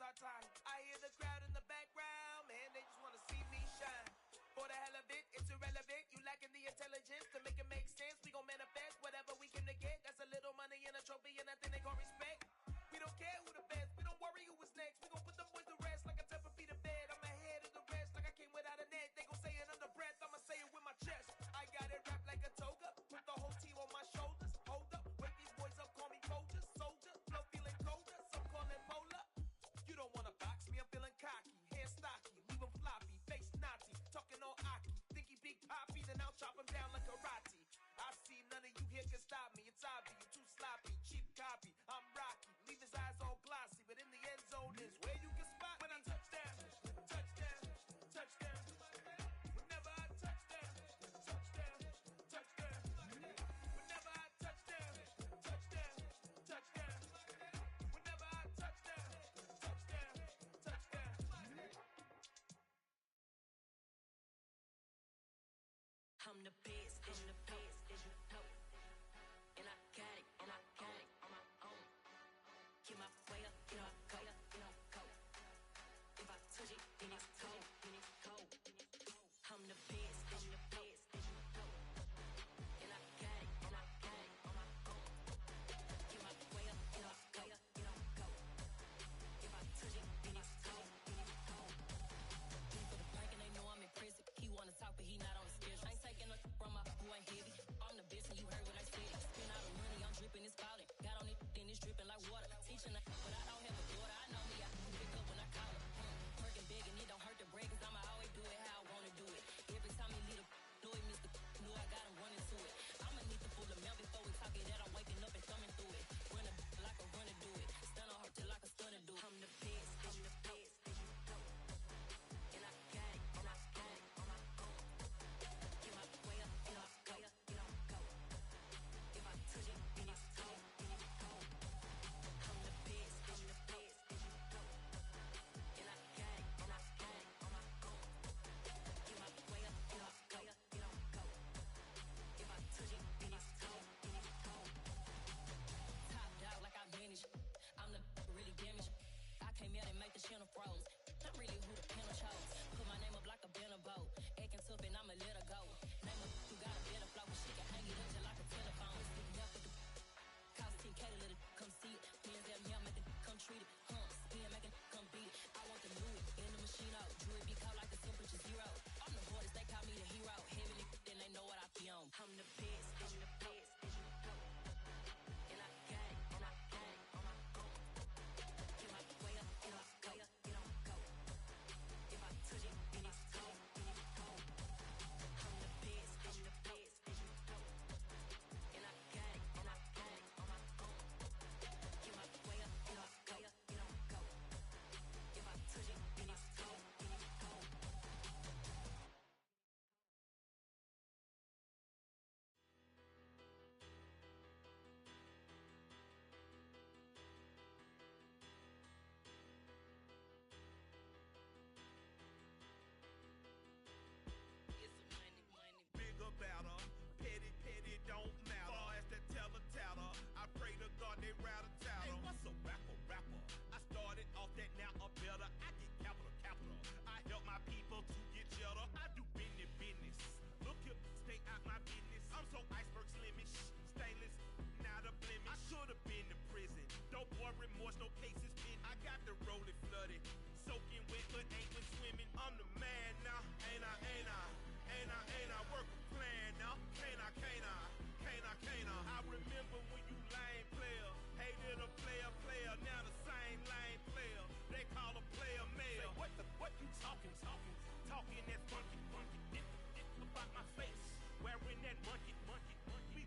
our time. I hear the crowd in the background, man, they just wanna see me shine. For the hell of it, it's irrelevant. You lacking the intelligence to make it make sense. We gon' manifest whatever we came to get. That's a little money and a trophy and nothing they call respect. We don't care who the best, we don't worry who was next. We gon' put them boys to rest like a 10 feet of bed. I'm ahead of the rest like I came without a net. They gon' say it under breath, I'ma say it with my chest. I got it wrapped like a toga, put the whole team on my shoulders. Hold up, wake these boys up, call me Folger, soldier. Flow feeling colder, some call it polar. You don't wanna box me, I'm feeling cocky. Hair stocky, leave him floppy, face Nazi. Talking all Aki, think he big poppy, then I'll chop him down like karate. I see none of you here can stop me. It's obvious, you too sloppy, cheap copy. I'm Rocky, leave his eyes all glossy, but in the end zone is where you can spot when I touchdown, touchdown, touchdown. Whenever I touchdown, touchdown, touchdown. Whenever I touchdown, touchdown, touchdown. Whenever I touchdown, touchdown, touchdown. I'm the best, I'm the best, and you know. And I got it, and I got it on my own. Get my way up, get my go, get my go. If I touch it, then it's cold, then it's cold. I'm the best, and you know. And I got it, and I got it on my own. Get my way up, get my go, get my go. If I touch it, then it's cold, then it's cold. He for the prank and they know I'm impressive. He wanna talk, but he not on the schedule. I ain't taking no from my who ain't heavy. I'm the best and you heard what I said. Spend all the money, I'm dripping, it's falling. Got on it, then it's dripping like water. Teaching her, but I don't have a daughter. I know me, I can pick up when I call her. Working big and it don't hurt to break, cause I'ma always do it how I wanna do it. Every time he leave the know it, Mr. Know I got him running to it. I'ma need the full amount before we talk it that I'm waking up and thumbing through it. Run a like a runner do it. Stun on her till like a stunner do it. I'm the best, I'm the best, and you know. And I got it, and I got it on my own. Get my way up, get my go, get my go. If I touch it, then it's cold, then it's cold. I'm the best, and you know. And I got it, and I got it on my own. Get my way up, get my go, get my go. If I touch it, then it's cold, then it's cold. Top dog like I vanished. I'm the really damaged. I came out and make the channel froze. Not really who the panel chose. Put my name up like a banner boat. Acting tough and I'ma let her go. Name her who got a better flow. She can hang it up just like a telephone. Sticking up with the cost 10K to let it come see it. Hands down here, make it come treat it. Spin, make it come beat it. I want the new it in the machine out. Jewelry be cold like the temperature zero. I'm the hardest, they call me the hero. Heavy then they know what I be on. I'm the best, I'm the best, and you know. And I got it, and I got it on my own. Get my way up, get my go, get my go. If I touch it, then it's cold, then it's cold. I'm the best, and you know. And I got it, and I got it on my own. Get my way up, get my go, get my go. If I touch it, then it's cold, then it's cold. Bigger, better, petty, petty, don't matter. Far as that teller tatter, I pray to God they rattle tatter. Hey, what's a rapper, rapper? I started off that now a better. I get capital, capital. I help my people to get cheddar. I do business, business. Look here, stay out my business. I'm so iceberg slimish, stainless, not a blemish. I should have been to prison. Don't boy remorse, no cases pinned. I got the rolling flooded, soaking wet, but ain't been swimming. I'm the man now, ain't I, ain't I? Ain't I work a plan now? Can't I? I remember when you lame player, hated a player, now the same lame player. They call a player mayor. Say, what you talking that funky, about my face, wearing that monkey. We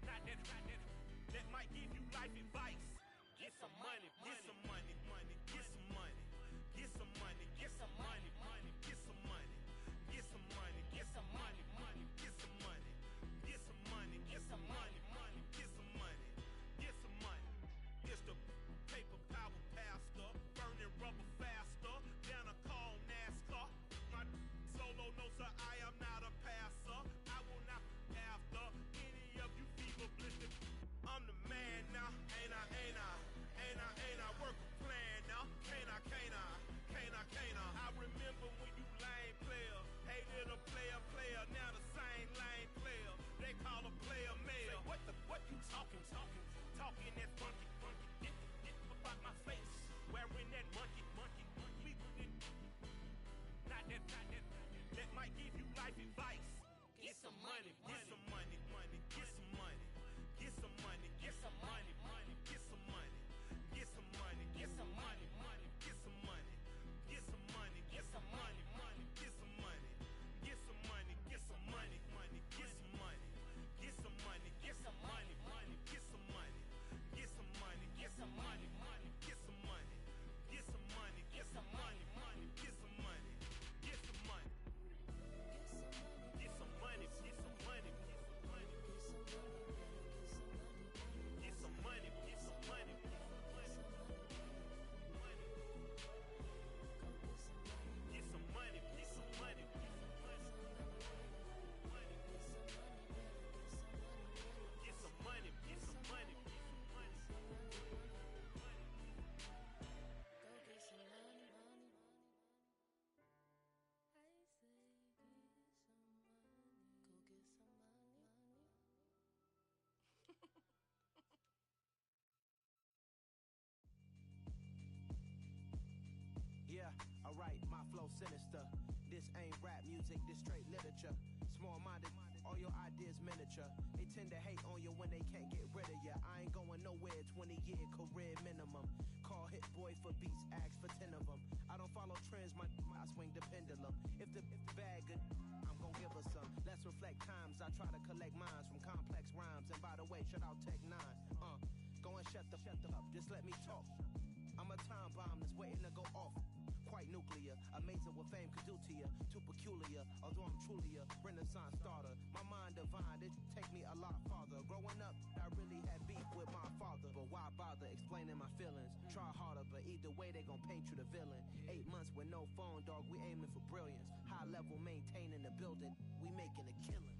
not that might give you life advice. Get some money, flow sinister. This ain't rap music, this straight literature. Small-minded, all your ideas miniature. They tend to hate on you when they can't get rid of you. I ain't going nowhere, 20-year career minimum. Call Hit Boy for beats, ask for 10 of them. I don't follow trends, I swing the pendulum. If the bag good, I'm gon' give her some. Let's reflect times, I try to collect minds from complex rhymes. And by the way, shout out Tech 9. Go and shut the up, just let me talk. I'm a time bomb that's waiting to go off. Quite nuclear, amazing what fame could do to you. Too peculiar, although I'm truly a renaissance starter. My mind divine, it take me a lot farther. Growing up, I really had beef with my father. But why bother explaining my feelings? Try harder, but either way they gon' paint you the villain. 8 months with no phone, dog, we aiming for brilliance. High level maintaining the building, we making a killing.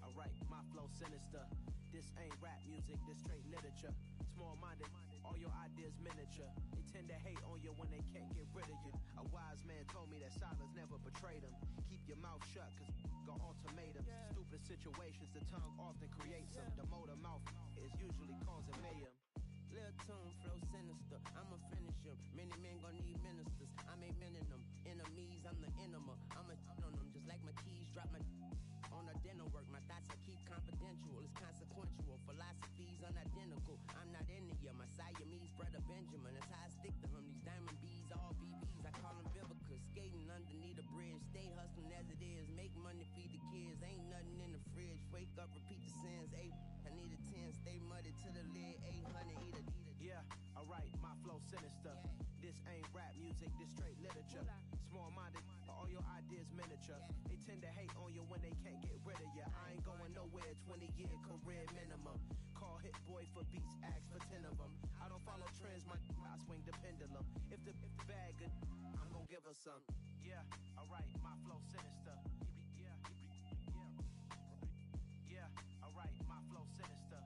Alright, my flow sinister. This ain't rap music, this straight literature. Small-minded, all your ideas miniature. They tend to hate on you when they can't get rid of you. A wise man told me that silence never betrayed him. Keep your mouth shut, cause got ultimatums. Stupid situations, the tongue often creates them. The motor mouth is usually causing mayhem. Lil' tune, flow sinister, I'ma finish him. Many men gon' need ministers, I'm a men in them. Enemies, I'm the enema. I'ma on them just like my keys, drop my on a dinner work. My thoughts I keep confidential, it's consequential. Philosophies unidentical, I'm not India. My Siamese brother Benjamin, that's how I stick to him. These diamond bees, all BBs, I call them Vivica. Skating underneath a bridge, stay hustling as it is. Make money, feed the kids, ain't nothing in the fridge. Wake up, repeat the sins, I need a 10, stay muddy to the lid, 800, eat a. Yeah, alright, my flow sinister. This ain't rap music, this straight literature. Small-minded, all your ideas miniature. They tend to hate on you when they can't get rid of you. I ain't going nowhere, 20-year career minimum. Call Hit Boy for beats, ask for 10 of them. I don't follow trends, I swing the pendulum. If the bag good, I'm gon' give her some. Yeah, alright, my flow sinister. Yeah, alright, my flow sinister.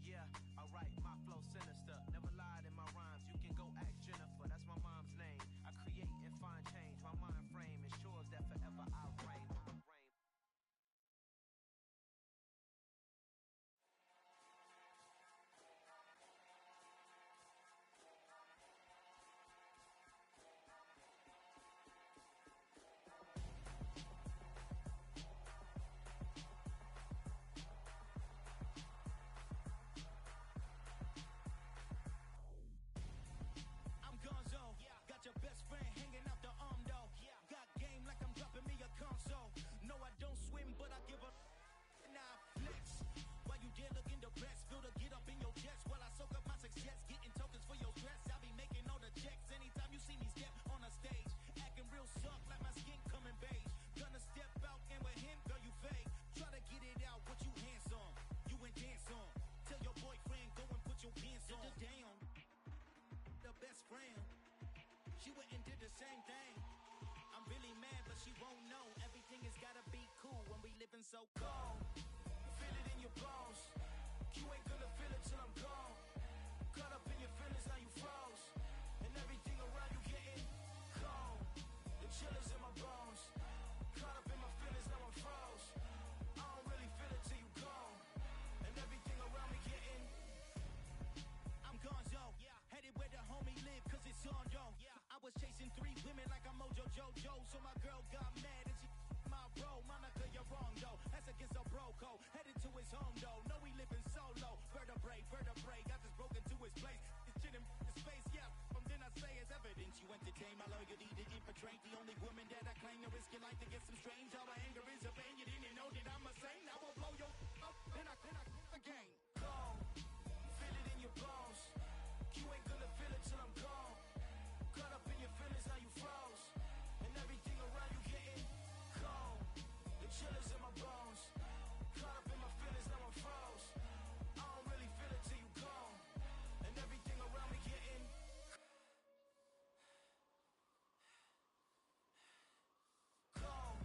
Yeah, alright, my flow sinister. Never lied in my rhymes, you can go ask Jennifer, that's my mom's name. I create and find change, my mind frame ensures that forever I reign. I'm Gonzo, got your best friend hanging out the arm though. Got game like I'm dropping me a console. No, I don't swim, but I give a now I flex. While you there looking depressed, feel the get up in your chest while I soak up my success, getting tokens for your stress. I be making all the checks anytime you see me step on a stage, acting real soft like my skin coming beige. Gonna step out and with him, girl, you fake. Try to get it out, what you handsome, you ain't dance on. Tell your boyfriend go and put your pants on. Down, the best friend, she went and did the same thing. I'm really mad, but she won't know. Everything has gotta be cool when we living so cold. Feel it in your bones. You ain't gonna feel it till I'm gone. Caught up in your feelings, now you froze. And everything around you getting cold. The chillers in my bones. Caught up in my feelings, now I'm froze. I don't really feel it till you gone. And everything around me getting. I'm Gonzo, headed where the homie live, cause it's on yo. I was chasing 3 women like I'm Mojo Jojo, so my girl got mad and she my bro. Monica, you're wrong though, that's against a bro code. Headed to his home though, know we living solo. Vertebrae, got this broken to his place. It's chin in his face, yeah. From then I say it's evidence you entertain my loyalty to infiltrate. The only woman that I claim to risk your life to get some strange. All my anger is a pain, you didn't know that I'm a saint. I will blow your up, then I again. Gone, feel it in your bones. You ain't gonna feel it till I'm gone. Caught up in your feelings, now you froze. And everything around you getting cold. The chillers in my bones. Caught up in my feelings, now I'm froze. I don't really feel it till you gone. And everything around me getting cold.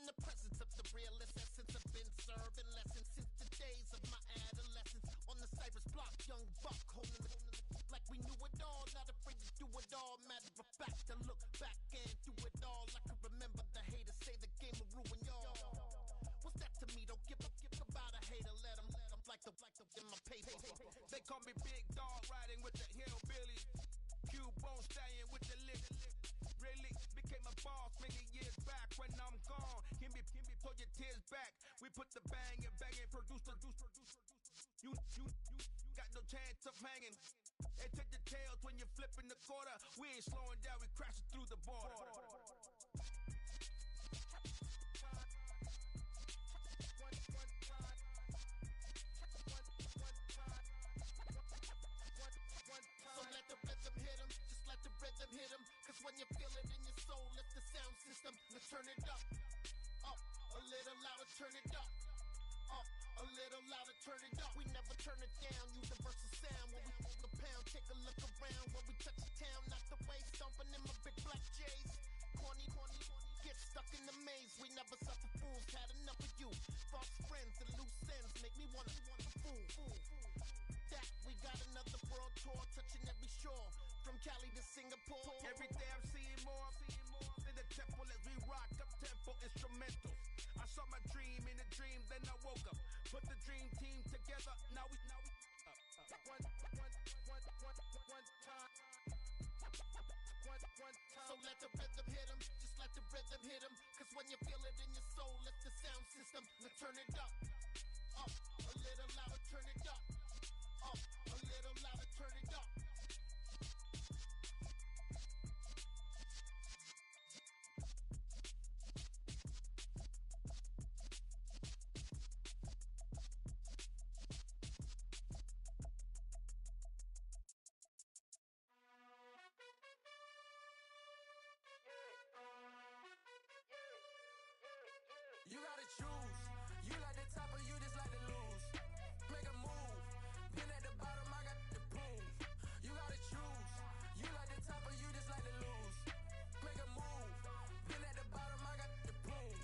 the presence of the realest essence. I've been serving lessons since the days of my adolescence. On the Cypress block, young buck holding the like we knew it all. Not afraid to do it all. Matter of fact, to look back and do it all. I can remember the haters say the game will ruin y'all. What's that to me? Don't give a about a hater. Let them like the in my paper. They call me Big Dog, riding with the hillbilly. Q-Bone stallion with the lick. Really became a boss many years back. When I'm gone, can be pull your tears back. We put the bang and produce. You got no chance of hanging. And take the tails when you're flipping the quarter. We ain't slowing down, we crashing through the border. So let the rhythm hit 'em, just let the rhythm hit 'em. Cause when you feel it in your soul, lift the sound system. Now turn it up, a little louder, turn it up, a little louder, turn it up. We never turn it down, universal sound. When we hold the pound, take a look around. When we touch the town, not the way, stomping in my big black J's. Corny, get stuck in the maze. We never suffer fools, had enough of you. False friends and loose ends make me wanna fool. That we got another world tour, touching every shore, from Cali to Singapore. Every day I'm seeing more in the temple as we rock up tempo instrumentals. I saw my dream in a dream, then I woke up. Put the dream team together. Now we one time. So let the rhythm hit 'em, just let the rhythm hit 'em. Cause when you feel it in your soul, lift the sound system. Now turn it up, a little louder, turn it up, a little louder, turn it up. You gotta choose. You like the top or you just like to lose. Make a move. Been at the bottom, I got the proof. You gotta choose. You like the top or you just like to lose. Make a move. Been at the bottom, I got the proof.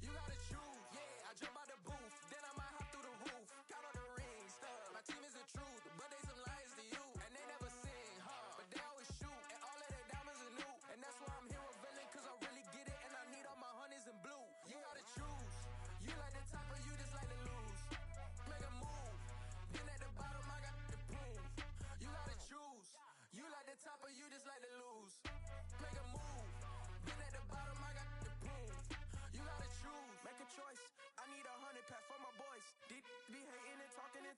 You gotta choose. Yeah, I jump out the booth, then I might hop through the roof. Count on the rings, stuff. My team is the truth, but they some liars to you. And they never sing, but they always shoot. And all of their diamonds are new. And that's why I'm here with villain, cause I really get it. And I need all my honeys in blue. You gotta choose. You like the top or you just like to lose. Make a move. Been at the bottom, I got the proof. You gotta choose. You like the top or you just like to lose. Make a move. Been at the bottom, I got the proof. You gotta choose. Make a choice. I need 100 pack for my boys. Deep be hating and talking and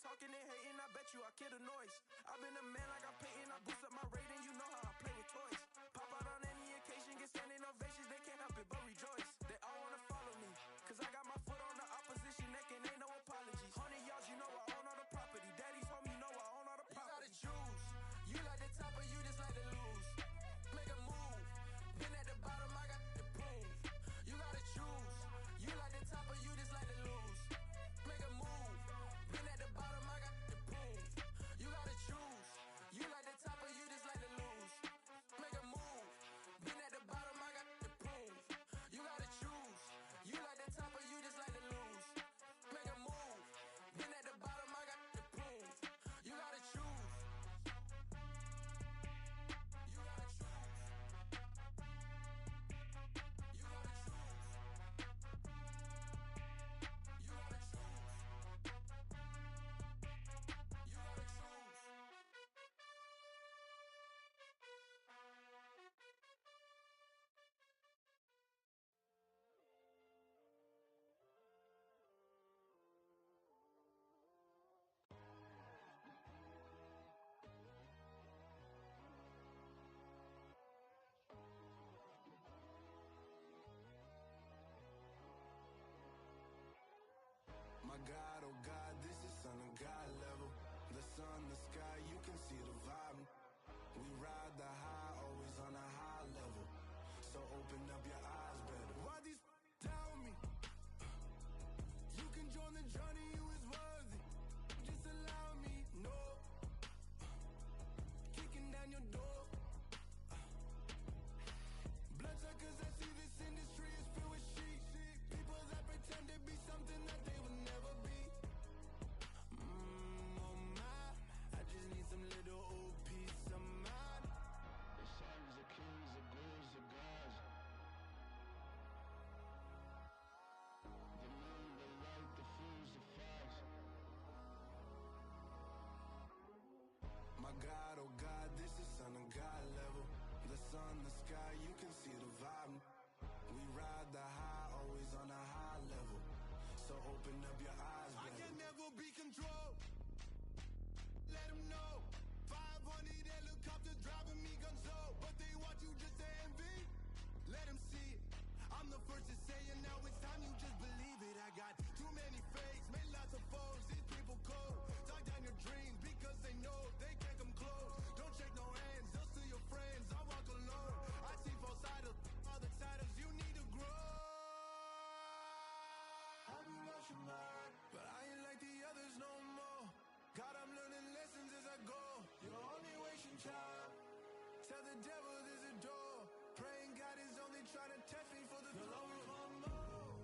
hating. I bet you I kill the noise. I've been a man like I'm Peyton. I boost up my rating. You know how I play with toys. Pop out on any occasion, get standing ovations. They can't help it but rejoice. They all wanna follow me, cause I got my foot on the opposition neck and ain't no apologies. 100 yards, you know I own all the property. Daddy's home, you know I own all the property. You gotta choose. You like the top or you just like to lose. Make a move. Been at the bottom, I got the proof. You gotta choose. You like the top or you just like to lose. Make a move. Been at the bottom, I got the proof. You gotta choose. You like the top or you just like to lose. Make a move. Been at the bottom, I got the proof. You gotta choose. You like the top or you just like to lose. Make a move. Been at the bottom, I got the proof. You gotta choose. You gotta choose. You gotta choose. You gotta choose. You gotta choose. My God, oh God, this is son of God level. The sun, the sky, you can see the vibe. We ride the high, always on a high level. So open up your eyes better. Why these doubt me? You can join the journey, you is worthy. Just allow me, no. Kicking down your door. Bloodsuckers, I see this industry is filled with sheep. People God level. The sun, the sky, you can see the vibe. We ride the high, always on a high level. So open up your eyes, baby. I can never be controlled. Let them know. 500 helicopters driving me gonzo. But they want you just to envy. Let them see it. I'm the first to say it, now it's time you just believe it. I got too many fakes, made lots of foes. These people cold. Talk down your dreams because they know they can't come close. Don't shake no hands, just to your friends. I walk alone. I see both sides of other siders. You need to grow. I be rushing hard, but I ain't like the others no more. God, I'm learning lessons as I go. You're only wasting time. Tell the devil there's a door. Praying God is only trying to test me for the glory of more.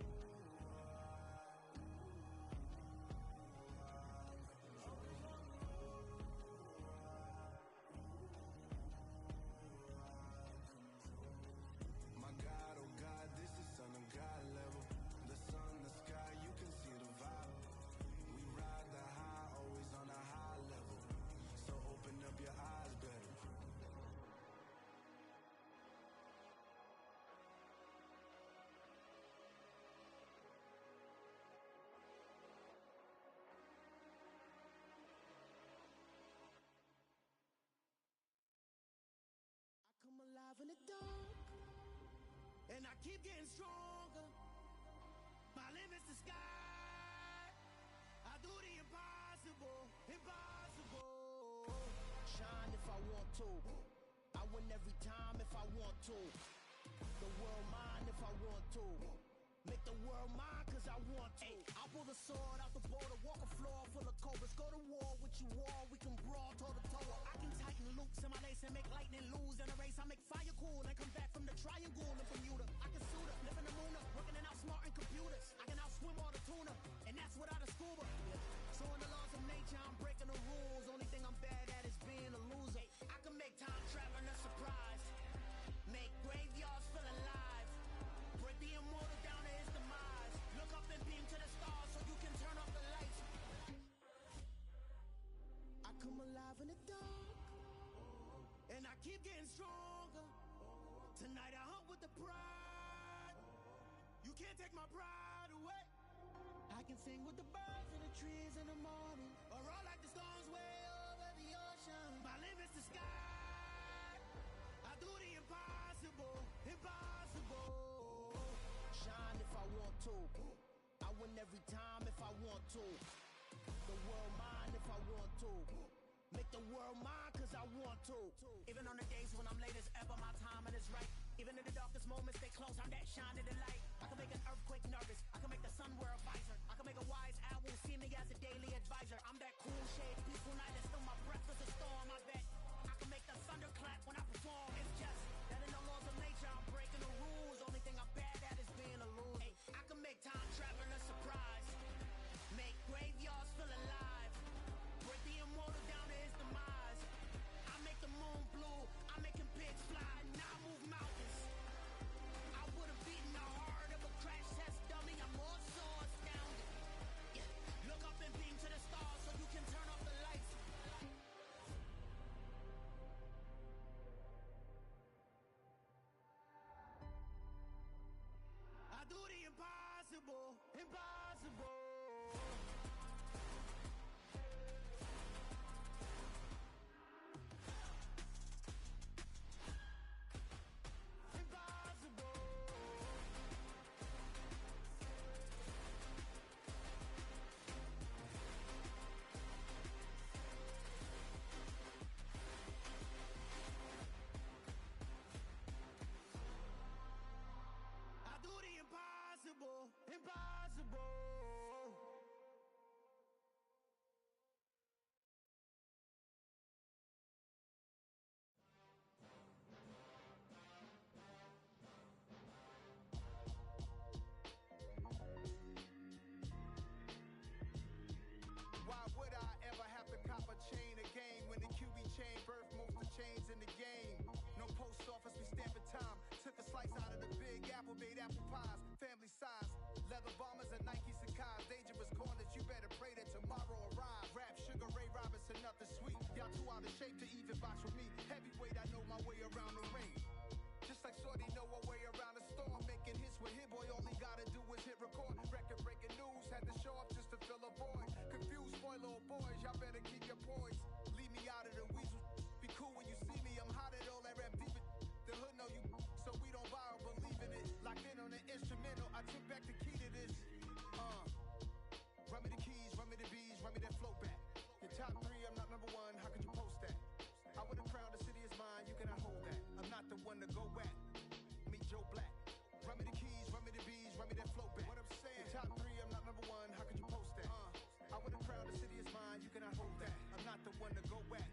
My God, oh God, this is son of God level. The sun, the sky, you can see the vibe. We ride the high, always on a high level. So open up your eyes, better. I come alive in the dark, and I keep getting stronger. My limit's the sky. I do the impossible, impossible. Shine if I want to. I win every time if I want to. The world mine if I want to. Make the world mine cause I want to. I'll pull the sword out the border, walk a floor full of cobras. Go to war with you all, we can brawl toe to toe. I can tighten loops in my lace and make lightning lose in a race. I make fire cool and come back from the triangle in Bermuda. I can suit up, live in the moon up, working and outsmarting computers. I can outswim all the tuna, and that's without a scuba. So in the laws of nature, I'm breaking the rules. Only thing I'm bad at is being a loser. I can make time traveling a surprise, make graveyards feel alive, break the immortal down to his demise. Look up and beam to the stars so you can turn off the lights. I come alive in the dark, and I keep getting stronger. Tonight I hunt with the pride. You can't take my pride away. I can sing with the birds and the trees in the morning, or roll like the storms way over the ocean. My limit's the sky. I do the impossible, impossible. Shine if I want to. I win every time if I want to. The world mine if I want to. Make the world mine cause I want to. Even on the days when I'm late as ever, my timing is right. Even in the darkest moments, stay close, I'm that shining the light. I can make an earthquake nervous, I can make the sun wear a visor. I can make a wise owl see me as a daily advisor. I'm that cool shade, peaceful night, and still my breath is a storm, I bet. I can make the thunder clap when I perform. It's just that in the laws of nature, I'm breaking the rules. Only thing I'm bad at is being a loser. Hey, I can make time traveling a surprise, make graveyards feel alive, break the immortal down to his demise. I make the moon blue, I'm making pigs fly, now I move mountains. I would've beaten the heart of a crash test dummy, I'm more so astounded. Yeah. Look up and beam to the stars so you can turn off the lights. I do the impossible, impossible. I do the impossible, impossible. Why would I ever have to cop a chain again when the QB chain birth most of chains in the game? No post office, we stamping time. Took a slice out of the big apple, made apple pies, family size. Leather bombers and Nike Sacai's, dangerous corners, you better pray that tomorrow arrives. Rap Sugar Ray Robinson, nothing sweet. Y'all too out of shape to even box with me. Heavyweight, I know my court. Record breaking news, had to show up just to fill a void. Confused boy, little boys, y'all better keep your poise. Leave me out of the weasel. Be cool when you see me, I'm hot at all that rap deep. The hood know you, so we don't buy or believe in it. Locked in on the instrumental, I took back the key to this. Run me the keys, run me the bees, run me that flow back. Your top three, I'm not number one, how could you post that? I would've crowned the city is mine, you cannot hold that. I'm not the one to go back. Meet Joe Black. Run me the keys, run me the bees, run me that flow back. What I'm saying, your top three, I'm not number one, how could you post that? I would've crowned the city is mine, you cannot hold that. I'm not the one to go back.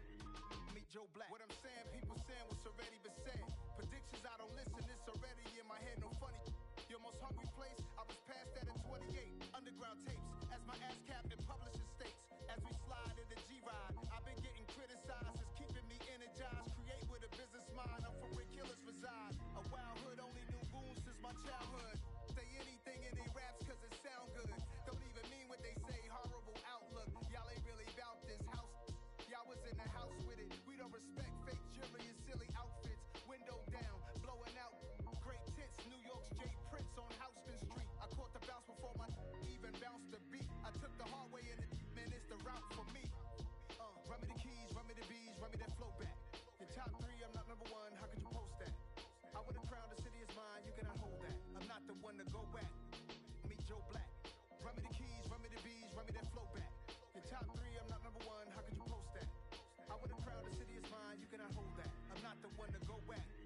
Meet Joe Black. What I'm saying, people saying what's already been said. Predictions, I don't listen, it's already in my head, no funny. Your most hungry place, I was past that in 28. Underground tapes, as my ass cap in publishing states. As we slide in the G-Ride, I've been getting criticized, it's keeping me energized. Create with a business mind, I'm from where killers reside. A wild hood, only knew goons since my childhood. Say anything in they raps cause it sound good. Don't even mean what they say, horrible outlook. Y'all ain't really about this house. Y'all was in the house with it. We don't respect fake jewelry and silly outfits. Window down, blowing out great tits. New York's Jay Prince on Houston Street. I caught the bounce before my even bounced the beat. I took the hard way in it, man, it's the route for me. Run me the keys, run me the bees, run me that flow back. Your top three, I'm not number one, how could you post that? I would've crowned the city is mine, you cannot hold that. I'm not the one to go back. Meet Joe Black. Run me the keys, run me the bees, run me that flow back. Your top three, I'm not number one, how could you post that? I would've crowned the city is mine, you cannot hold that. I'm not the one to go back.